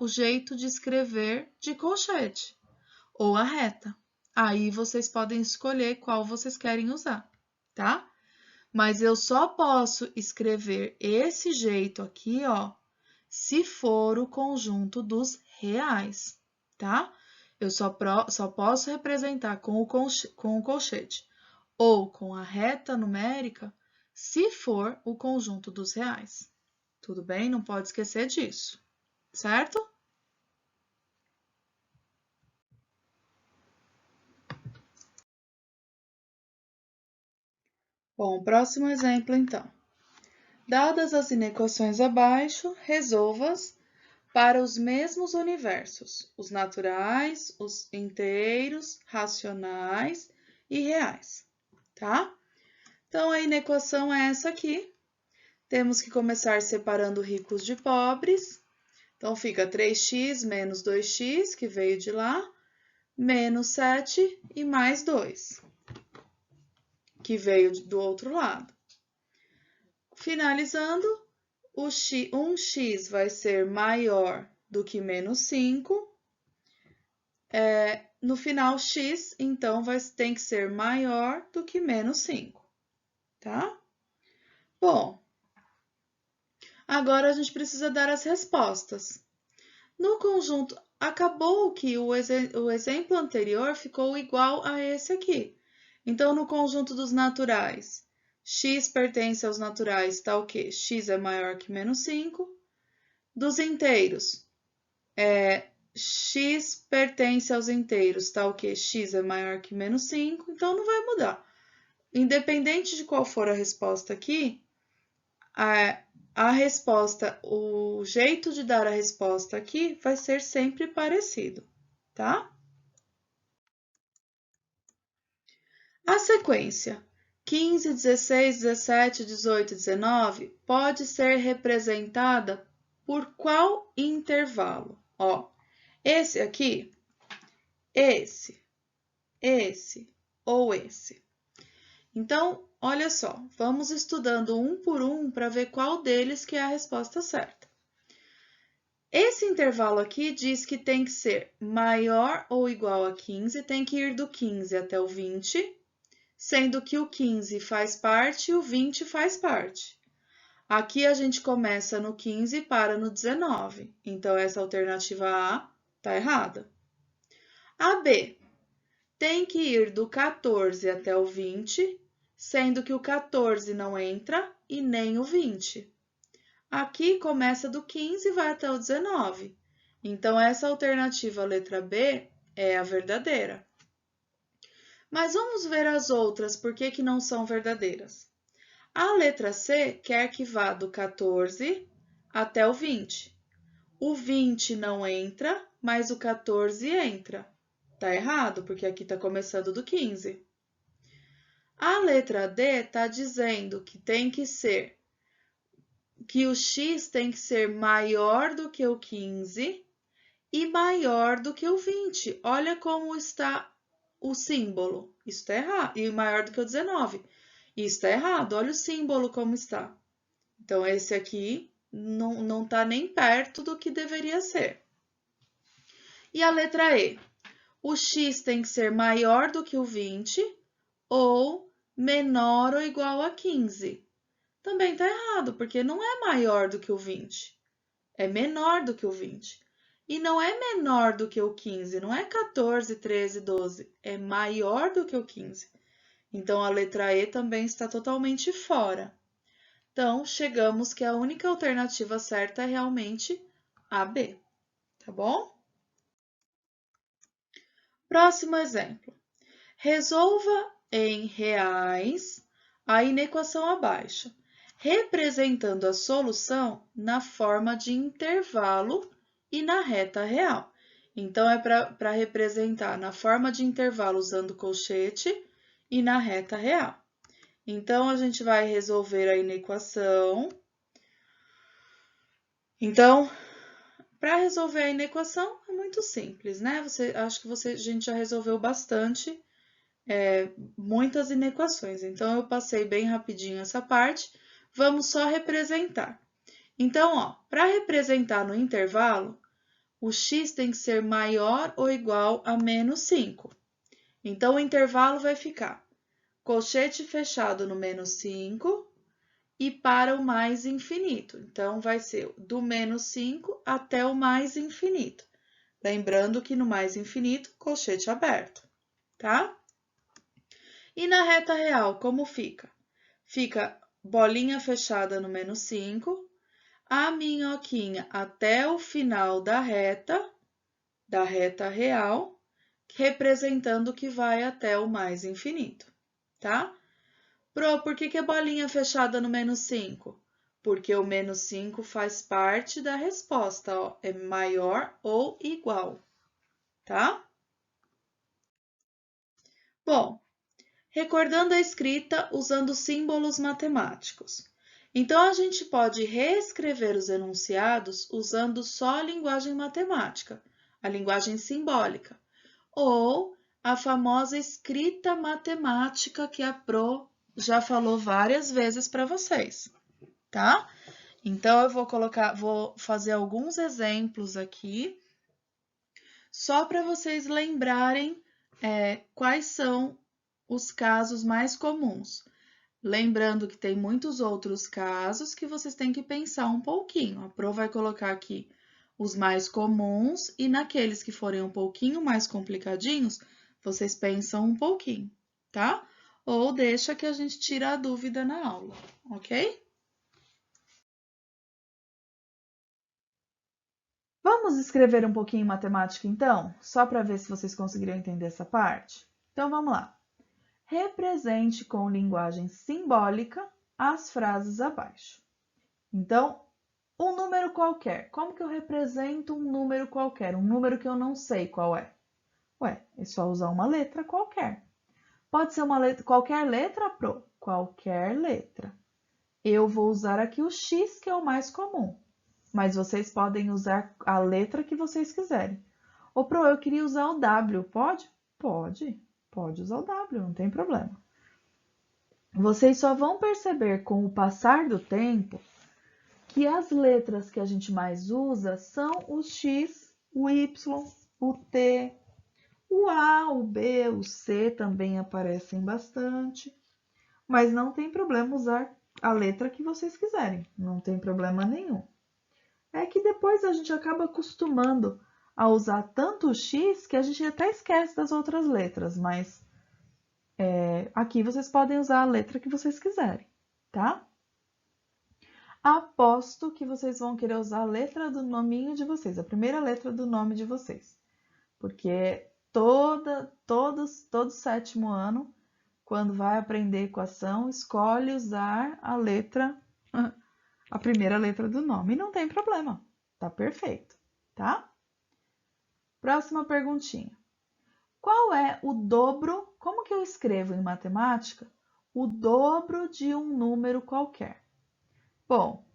o jeito de escrever de colchete, ou a reta. Aí vocês podem escolher qual vocês querem usar, tá? Mas eu só posso escrever esse jeito aqui, ó, se for o conjunto dos reais, tá? Eu só posso representar com o colchete ou com a reta numérica se for o conjunto dos reais. Tudo bem? Não pode esquecer disso, certo? Bom, próximo exemplo então. Dadas as inequações abaixo, resolva-as para os mesmos universos, os naturais, os inteiros, racionais e reais, tá? Então, a inequação é essa aqui. Temos que começar separando ricos de pobres. Então, fica 3x menos 2x, que veio de lá, menos 7 e mais 2, que veio do outro lado. Finalizando, o 1x vai ser maior do que menos 5. No final, x, então, tem que ser maior do que menos 5, tá? Bom, agora a gente precisa dar as respostas. No conjunto, acabou que o exemplo anterior ficou igual a esse aqui. Então, no conjunto dos naturais, x pertence aos naturais, tá o quê? X é maior que menos 5. Dos inteiros, x pertence aos inteiros, tá o quê? X é maior que menos 5, então não vai mudar. Independente de qual for a resposta aqui, a resposta, o jeito de dar a resposta aqui vai ser sempre parecido, tá? A sequência 15, 16, 17, 18, 19 pode ser representada por qual intervalo? Ó, esse aqui, esse ou esse. Então, olha só, vamos estudando um por um para ver qual deles que é a resposta certa. Esse intervalo aqui diz que tem que ser maior ou igual a 15, tem que ir do 15 até o 20, sendo que o 15 faz parte e o 20 faz parte. Aqui a gente começa no 15 e para no 19, então essa alternativa A está errada. A B tem que ir do 14 até o 20, sendo que o 14 não entra e nem o 20. Aqui começa do 15 e vai até o 19. Então, essa alternativa, letra B, é a verdadeira. Mas vamos ver as outras, por que não são verdadeiras? A letra C quer que vá do 14 até o 20. O 20 não entra, mas o 14 entra. Tá errado, porque aqui está começando do 15. A letra D está dizendo que o x tem que ser maior do que o 15 e maior do que o 20. Olha como está o símbolo. Isso está errado. E maior do que o 19. Isso está errado. Olha o símbolo como está. Então, esse aqui não está nem perto do que deveria ser. E a letra E? O x tem que ser maior do que o 20 ou menor ou igual a 15. Também está errado, porque não é maior do que o 20. É menor do que o 20. E não é menor do que o 15, não é 14, 13, 12. É maior do que o 15. Então, a letra E também está totalmente fora. Então, chegamos que a única alternativa certa é realmente a B, tá bom? Próximo exemplo. Resolva em reais a inequação abaixo, representando a solução na forma de intervalo e na reta real. Então, é para representar na forma de intervalo usando colchete e na reta real. Então, a gente vai resolver a inequação. Então, para resolver a inequação é muito simples, né? Acho que a gente já resolveu bastante, muitas inequações. Então, eu passei bem rapidinho essa parte. Vamos só representar. Então, ó, para representar no intervalo, o x tem que ser maior ou igual a menos 5. Então, o intervalo vai ficar colchete fechado no menos 5 e para o mais infinito. Então, vai ser do menos 5 até o mais infinito. Lembrando que no mais infinito, colchete aberto, tá? E na reta real, como fica? Fica bolinha fechada no menos 5, a minhoquinha até o final da reta real, representando que vai até o mais infinito, tá? Por que é bolinha fechada no menos 5? Porque o menos 5 faz parte da resposta, ó, é maior ou igual, tá? Bom, recordando a escrita usando símbolos matemáticos. Então, a gente pode reescrever os enunciados usando só a linguagem matemática, a linguagem simbólica, ou a famosa escrita matemática que a Pro já falou várias vezes para vocês, tá? Então, eu vou fazer alguns exemplos aqui, só para vocês lembrarem quais são os casos mais comuns. Lembrando que tem muitos outros casos que vocês têm que pensar um pouquinho. A Pro vai colocar aqui os mais comuns e naqueles que forem um pouquinho mais complicadinhos, vocês pensam um pouquinho, tá? Ou deixa que a gente tira a dúvida na aula, ok? Vamos escrever um pouquinho matemática então, só para ver se vocês conseguiram entender essa parte? Então vamos lá. Represente com linguagem simbólica as frases abaixo. Então, um número qualquer. Como que eu represento um número qualquer? Um número que eu não sei qual é? Ué, é só usar uma letra qualquer. Pode ser uma letra, qualquer letra, Pro? Qualquer letra. Eu vou usar aqui o X, que é o mais comum. Mas vocês podem usar a letra que vocês quiserem. Ô, Pro, eu queria usar o W. Pode? Pode. Pode usar o W, não tem problema. Vocês só vão perceber com o passar do tempo que as letras que a gente mais usa são o X, o Y, o T, o A, o B, o C também aparecem bastante, mas não tem problema usar a letra que vocês quiserem, não tem problema nenhum. É que depois a gente acaba acostumando a usar tanto o X que a gente até esquece das outras letras, mas aqui vocês podem usar a letra que vocês quiserem, tá? Aposto que vocês vão querer usar a letra do nominho de vocês, a primeira letra do nome de vocês. Porque todo sétimo ano, quando vai aprender equação, escolhe usar a primeira letra do nome. E não tem problema, tá perfeito, tá? Próxima perguntinha. Qual é o dobro? Como que eu escrevo em matemática o dobro de um número qualquer? Bom,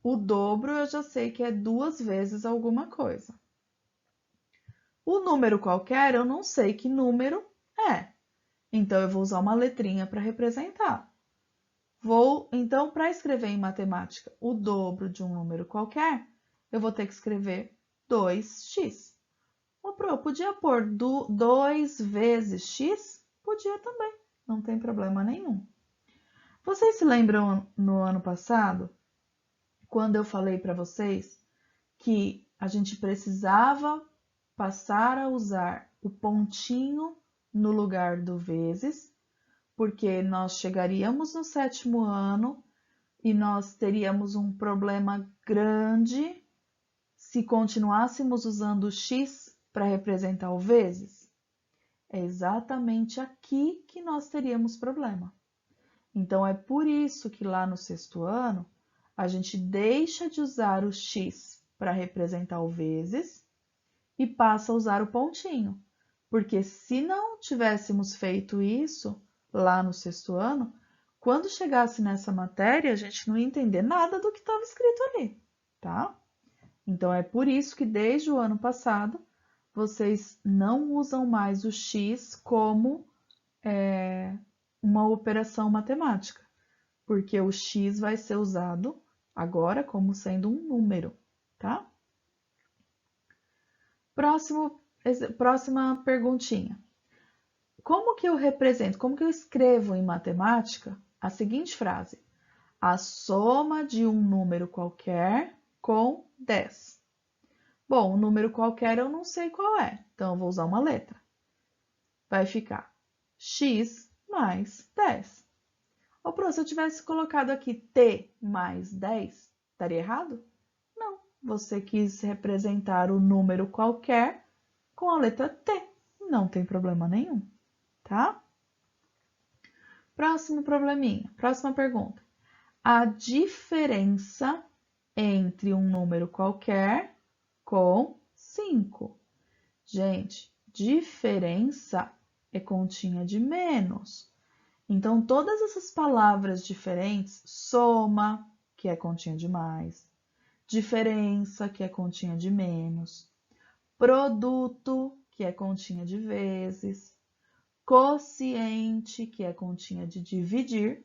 o dobro eu já sei que é 2 vezes alguma coisa. O número qualquer eu não sei que número é. Então, eu vou usar uma letrinha para representar. Então, para escrever em matemática o dobro de um número qualquer, eu vou ter que escrever 2x. Eu podia pôr 2 vezes x? Podia também, não tem problema nenhum. Vocês se lembram no ano passado, quando eu falei para vocês que a gente precisava passar a usar o pontinho no lugar do vezes, porque nós chegaríamos no sétimo ano e nós teríamos um problema grande se continuássemos usando o x para representar o vezes. É exatamente aqui que nós teríamos problema. Então, é por isso que lá no sexto ano, a gente deixa de usar o x para representar o vezes e passa a usar o pontinho. Porque se não tivéssemos feito isso lá no sexto ano, quando chegasse nessa matéria, a gente não ia entender nada do que estava escrito ali, tá? Então, é por isso que desde o ano passado, vocês não usam mais o x como uma operação matemática, porque o x vai ser usado agora como sendo um número, tá? Próxima perguntinha. Como que eu represento, como que eu escrevo em matemática a seguinte frase? A soma de um número qualquer com 10. Bom, um número qualquer eu não sei qual é, então eu vou usar uma letra. Vai ficar x mais 10. Ô, Pro, se eu tivesse colocado aqui t mais 10, estaria errado? Não, você quis representar o número qualquer com a letra t, não tem problema nenhum, tá? Próximo probleminha, próxima pergunta. A diferença entre um número qualquer com 5. Gente, diferença é continha de menos. Então, todas essas palavras diferentes, soma, que é continha de mais, diferença, que é continha de menos, produto, que é continha de vezes, quociente, que é continha de dividir,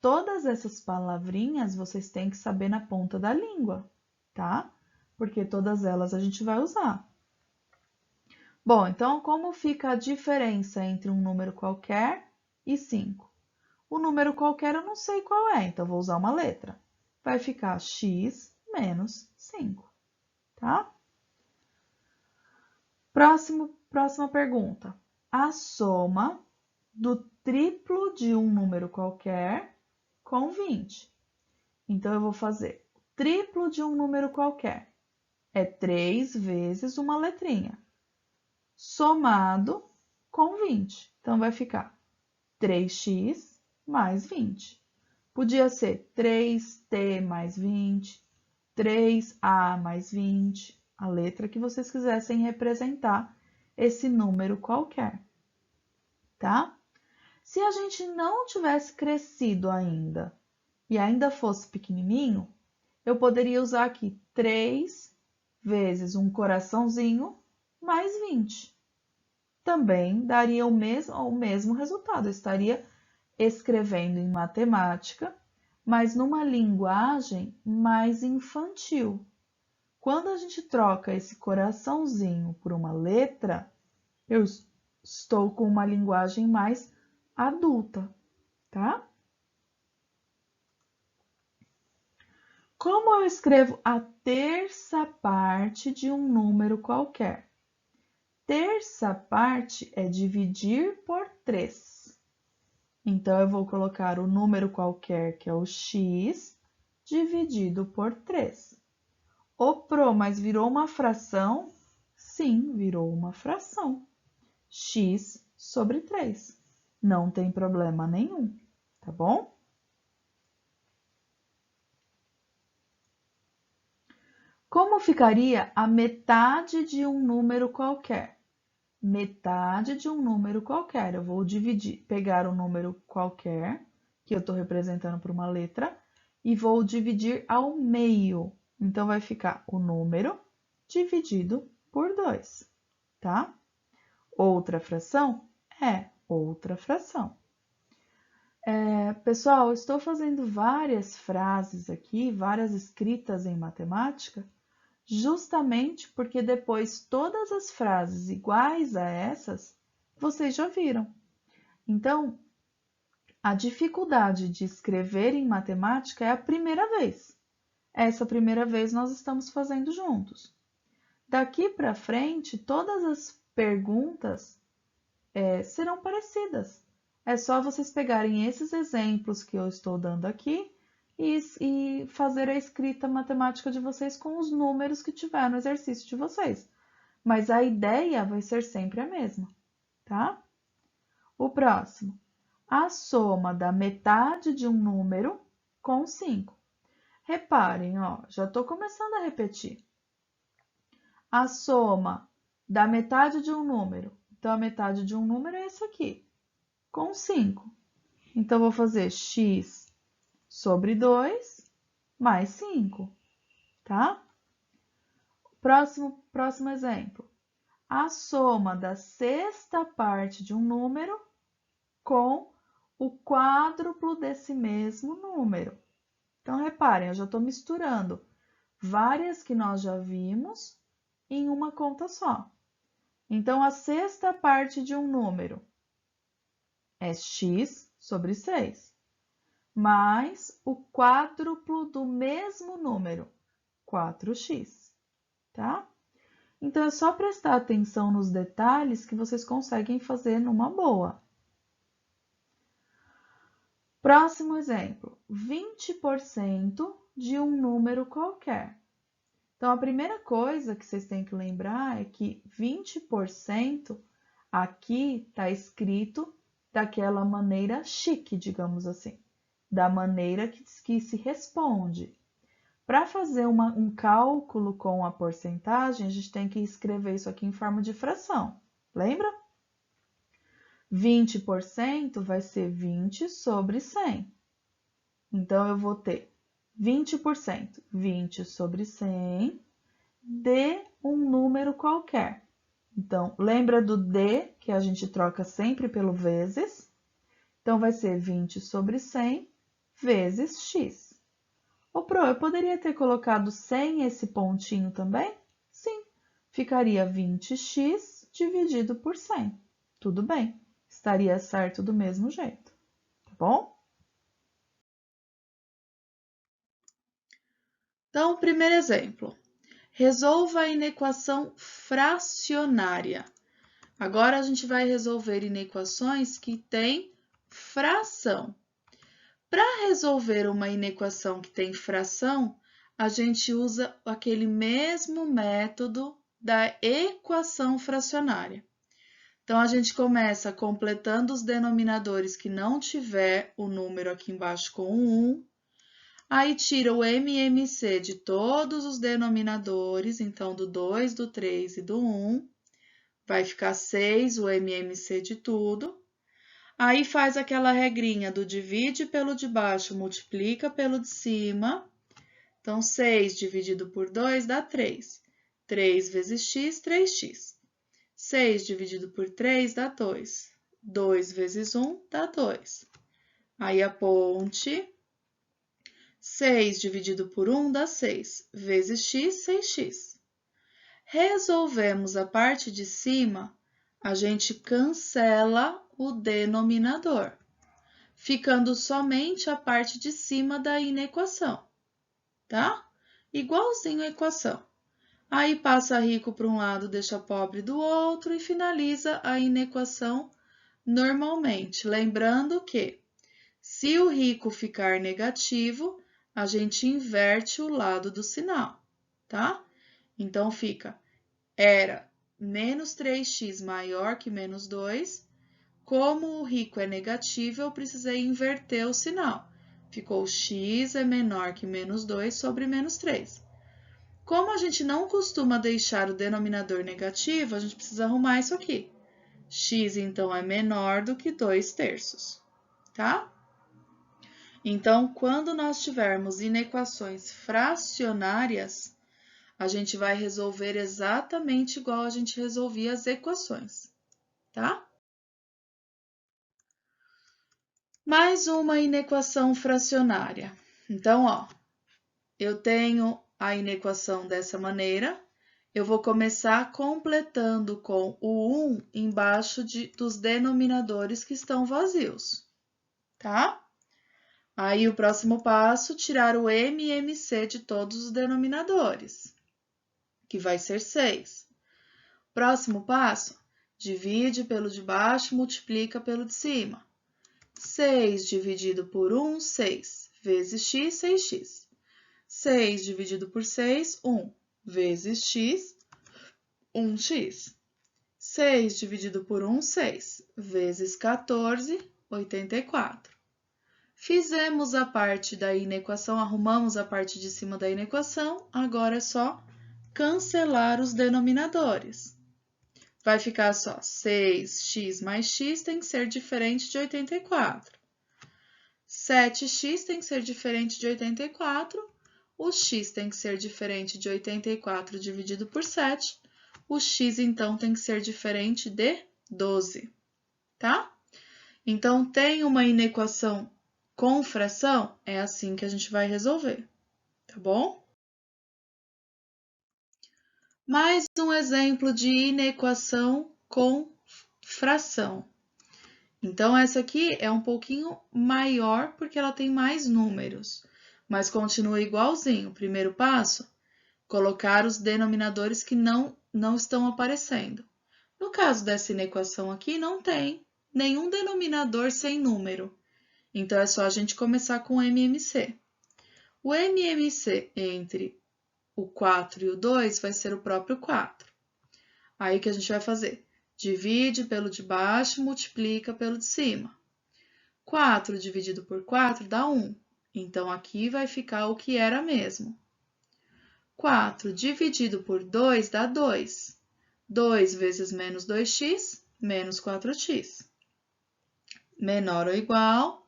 todas essas palavrinhas vocês têm que saber na ponta da língua, tá? Porque todas elas a gente vai usar. Bom, então como fica a diferença entre um número qualquer e 5? O número qualquer eu não sei qual é, então vou usar uma letra. Vai ficar x menos 5, tá? Próxima pergunta. A soma do triplo de um número qualquer com 20. Então, eu vou fazer o triplo de um número qualquer. É 3 vezes uma letrinha, somado com 20. Então, vai ficar 3x mais 20. Podia ser 3t mais 20, 3a mais 20, a letra que vocês quisessem representar esse número qualquer, tá? Se a gente não tivesse crescido ainda e ainda fosse pequenininho, eu poderia usar aqui 3 vezes um coraçãozinho mais 20. Também daria o mesmo resultado. Eu estaria escrevendo em matemática, mas numa linguagem mais infantil. Quando a gente troca esse coraçãozinho por uma letra, eu estou com uma linguagem mais adulta, tá? Como eu escrevo a terça parte de um número qualquer? Terça parte é dividir por 3. Então, eu vou colocar o número qualquer, que é o x, dividido por 3. Ô, Pro, mas virou uma fração? Sim, virou uma fração. X sobre 3. Não tem problema nenhum, tá bom? Como ficaria a metade de um número qualquer? Metade de um número qualquer. Eu vou pegar um número qualquer, que eu estou representando por uma letra, e vou dividir ao meio. Então, vai ficar o número dividido por 2, tá? Outra fração? É outra fração. Pessoal, eu estou fazendo várias frases aqui, várias escritas em matemática, justamente porque depois todas as frases iguais a essas vocês já viram. Então, a dificuldade de escrever em matemática é a primeira vez. Essa primeira vez nós estamos fazendo juntos. Daqui para frente, todas as perguntas serão parecidas. É só vocês pegarem esses exemplos que eu estou dando aqui e fazer a escrita matemática de vocês com os números que tiver no exercício de vocês. Mas a ideia vai ser sempre a mesma, tá? O próximo. A soma da metade de um número com 5. Reparem, ó, já estou começando a repetir. A soma da metade de um número. Então, a metade de um número é esse aqui, com 5. Então, vou fazer x sobre 2 mais 5, tá? Próximo exemplo. A soma da sexta parte de um número com o quádruplo desse mesmo número. Então, reparem, eu já estou misturando várias que nós já vimos em uma conta só. Então, a sexta parte de um número é x sobre 6, mais o quádruplo do mesmo número, 4x, tá? Então, é só prestar atenção nos detalhes que vocês conseguem fazer numa boa. Próximo exemplo, 20% de um número qualquer. Então, a primeira coisa que vocês têm que lembrar é que 20% aqui está escrito daquela maneira chique, digamos assim, da maneira que se responde. Para fazer um cálculo com a porcentagem, a gente tem que escrever isso aqui em forma de fração, lembra? 20% vai ser 20 sobre 100. Então, eu vou ter 20%, 20 sobre 100, de um número qualquer. Então, lembra do d, que a gente troca sempre pelo vezes? Então, vai ser 20 sobre 100 vezes x. Ô, Pro, eu poderia ter colocado sem esse pontinho também? Sim, ficaria 20x dividido por 100. Tudo bem, estaria certo do mesmo jeito, tá bom? Então, primeiro exemplo. Resolva a inequação fracionária. Agora, a gente vai resolver inequações que têm fração. Para resolver uma inequação que tem fração, a gente usa aquele mesmo método da equação fracionária. Então, a gente começa completando os denominadores que não tiver o número aqui embaixo com 1. Aí, tira o MMC de todos os denominadores, então, do 2, do 3 e do 1. Vai ficar 6 o MMC de tudo. Aí faz aquela regrinha do divide pelo de baixo, multiplica pelo de cima. Então, 6 dividido por 2 dá 3. 3 vezes x, 3x. 6 dividido por 3 dá 2. 2 vezes 1 dá 2. Aí a ponte. 6 dividido por 1 dá 6. Vezes x, 6x. Resolvemos a parte de cima, a gente cancela o denominador, ficando somente a parte de cima da inequação, tá? Igualzinho a equação. Aí passa rico para um lado, deixa pobre do outro e finaliza a inequação normalmente. Lembrando que, se o rico ficar negativo, a gente inverte o lado do sinal, tá? Então, fica, era menos 3x maior que menos 2. Como o rico é negativo, eu precisei inverter o sinal. Ficou x é menor que menos 2 sobre menos 3. Como a gente não costuma deixar o denominador negativo, a gente precisa arrumar isso aqui. X, então, é menor do que 2/3, tá? Então, quando nós tivermos inequações fracionárias, a gente vai resolver exatamente igual a gente resolvia as equações, tá? Mais uma inequação fracionária. Então, ó, eu tenho a inequação dessa maneira. Eu vou começar completando com o 1 embaixo dos denominadores que estão vazios, tá? Aí, o próximo passo, tirar o MMC de todos os denominadores, que vai ser 6. Próximo passo, divide pelo de baixo, multiplica pelo de cima. 6 dividido por 1, 6. Vezes x, 6x. 6 dividido por 6, 1. Vezes x, 1x. 6 dividido por 1, 6. Vezes 14, 84. Fizemos a parte da inequação, arrumamos a parte de cima da inequação, agora é só cancelar os denominadores. Vai ficar só 6x mais x tem que ser diferente de 84. 7x tem que ser diferente de 84. o x tem que ser diferente de 84 dividido por 7, o x, então, tem que ser diferente de 12, tá? Então, tem uma inequação com fração? É assim que a gente vai resolver, tá bom? Mais um exemplo de inequação com fração. Então, essa aqui é um pouquinho maior porque ela tem mais números, mas continua igualzinho. O primeiro passo, colocar os denominadores que não estão aparecendo. No caso dessa inequação aqui, não tem nenhum denominador sem número. Então, é só a gente começar com o MMC. O MMC entre o 4 e o 2 vai ser o próprio 4. Aí, o que a gente vai fazer? Divide pelo de baixo, multiplica pelo de cima. 4 dividido por 4 dá 1. Então, aqui vai ficar o que era mesmo. 4 dividido por 2 dá 2. 2 vezes menos 2x, menos 4x. Menor ou igual,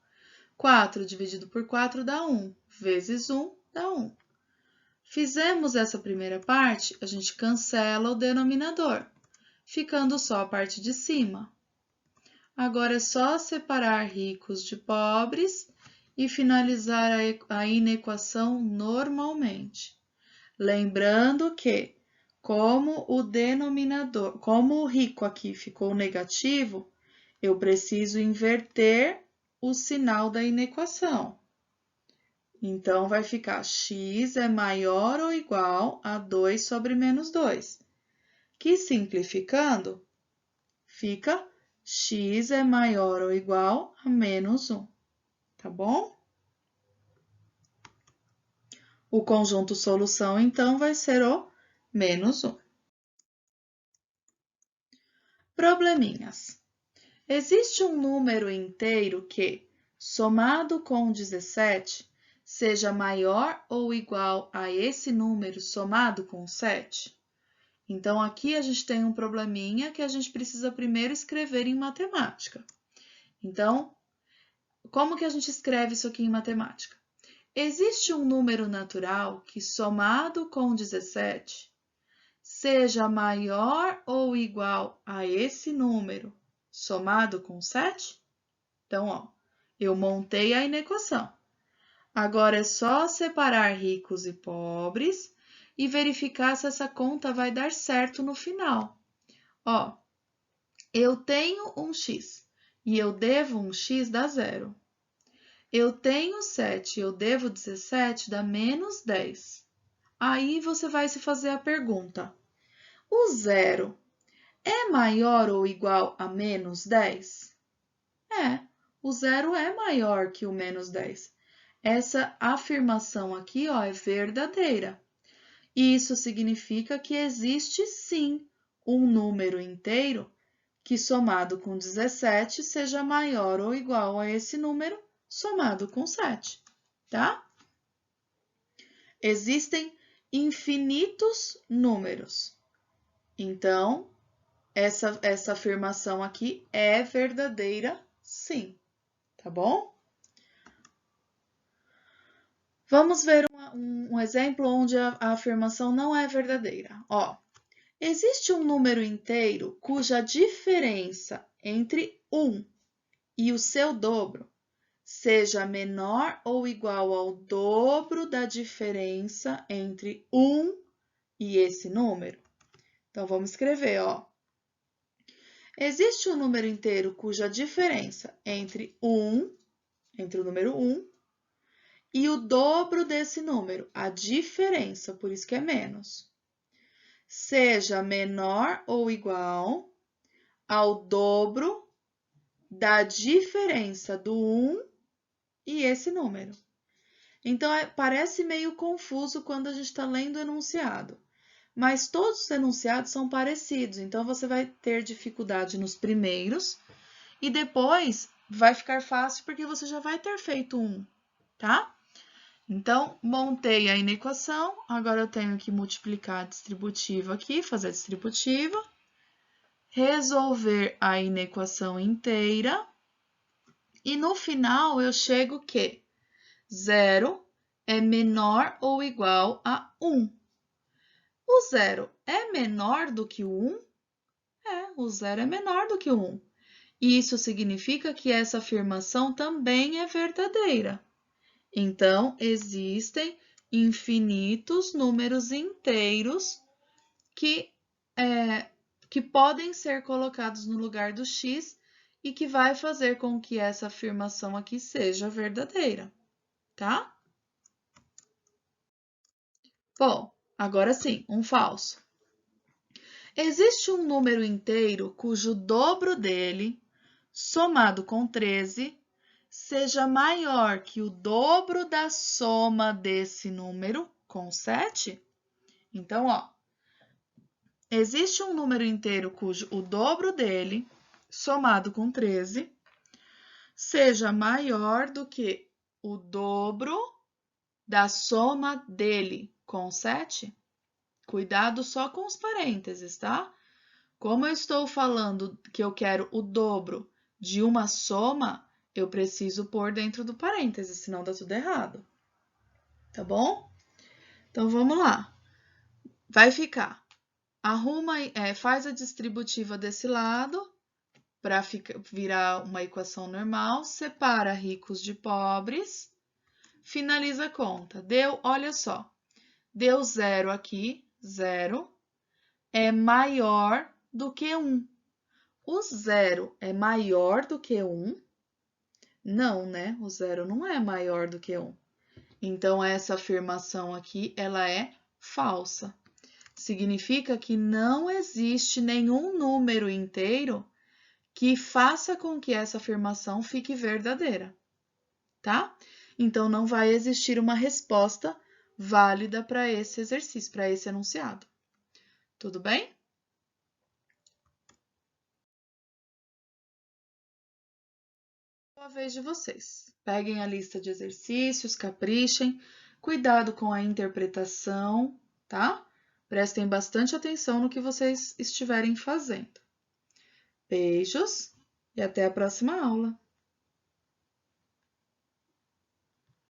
4 dividido por 4 dá 1. Vezes 1 dá 1. Fizemos essa primeira parte, a gente cancela o denominador, ficando só a parte de cima. Agora é só separar ricos de pobres e finalizar a inequação normalmente. Lembrando que, como o rico aqui ficou negativo, eu preciso inverter o sinal da inequação. Então, vai ficar x é maior ou igual a 2 sobre menos 2, que simplificando, fica x é maior ou igual a menos 1, tá bom? O conjunto solução, então, vai ser o menos 1. Probleminhas. Existe um número inteiro que, somado com 17, seja maior ou igual a esse número somado com 7? Então, aqui a gente tem um probleminha que a gente precisa primeiro escrever em matemática. Então, como que a gente escreve isso aqui em matemática? Existe um número natural que, somado com 17, seja maior ou igual a esse número somado com 7? Então, ó, eu montei a inequação. Agora é só separar ricos e pobres e verificar se essa conta vai dar certo no final. Ó, eu tenho um x e eu devo um x, dá 0. Eu tenho 7 e eu devo 17, dá menos 10. Aí você vai se fazer a pergunta: o 0 é maior ou igual a menos 10? É, o 0 é maior que o menos 10. Essa afirmação aqui, ó, é verdadeira. Isso significa que existe sim um número inteiro que, somado com 17, seja maior ou igual a esse número somado com 7, tá? Existem infinitos números. Então, essa afirmação aqui é verdadeira, sim, tá bom? Vamos ver um exemplo onde a afirmação não é verdadeira. Ó, existe um número inteiro cuja diferença entre 1 e o seu dobro seja menor ou igual ao dobro da diferença entre 1 e esse número. Então, vamos escrever, ó. Existe um número inteiro cuja diferença entre o número 1 e o dobro desse número, a diferença, por isso que é menos, seja menor ou igual ao dobro da diferença do 1 e esse número. Então, parece meio confuso quando a gente está lendo o enunciado, mas todos os enunciados são parecidos, então você vai ter dificuldade nos primeiros e depois vai ficar fácil porque você já vai ter feito um, tá? Então, montei a inequação, agora eu tenho que multiplicar a distributiva aqui, fazer a distributiva, resolver a inequação inteira, e no final eu chego que 0 é menor ou igual a 1. O 0 é menor do que o 1? O 0 é menor do que o 1. Isso significa que essa afirmação também é verdadeira. Então, existem infinitos números inteiros que podem ser colocados no lugar do x e que vai fazer com que essa afirmação aqui seja verdadeira, tá? Bom, agora sim, um falso. Existe um número inteiro cujo dobro dele, somado com 13, seja maior que o dobro da soma desse número com 7? Então, ó, existe um número inteiro cujo o dobro dele, somado com 13, seja maior do que o dobro da soma dele com 7? Cuidado só com os parênteses, tá? Como eu estou falando que eu quero o dobro de uma soma, eu preciso pôr dentro do parêntese, senão dá tudo errado. Tá bom? Então, vamos lá. Vai ficar. Faz a distributiva desse lado para virar uma equação normal. Separa ricos de pobres. Finaliza a conta. Deu, olha só. Deu 0 aqui, 0. É maior do que 1. O 0 é maior do que 1? Não, né? O 0 não é maior do que 1. Então, essa afirmação aqui, ela é falsa. Significa que não existe nenhum número inteiro que faça com que essa afirmação fique verdadeira, tá? Então, não vai existir uma resposta válida para esse exercício, para esse enunciado. Tudo bem? A vez de vocês. Peguem a lista de exercícios, caprichem, cuidado com a interpretação, tá? Prestem bastante atenção no que vocês estiverem fazendo. Beijos e até a próxima aula!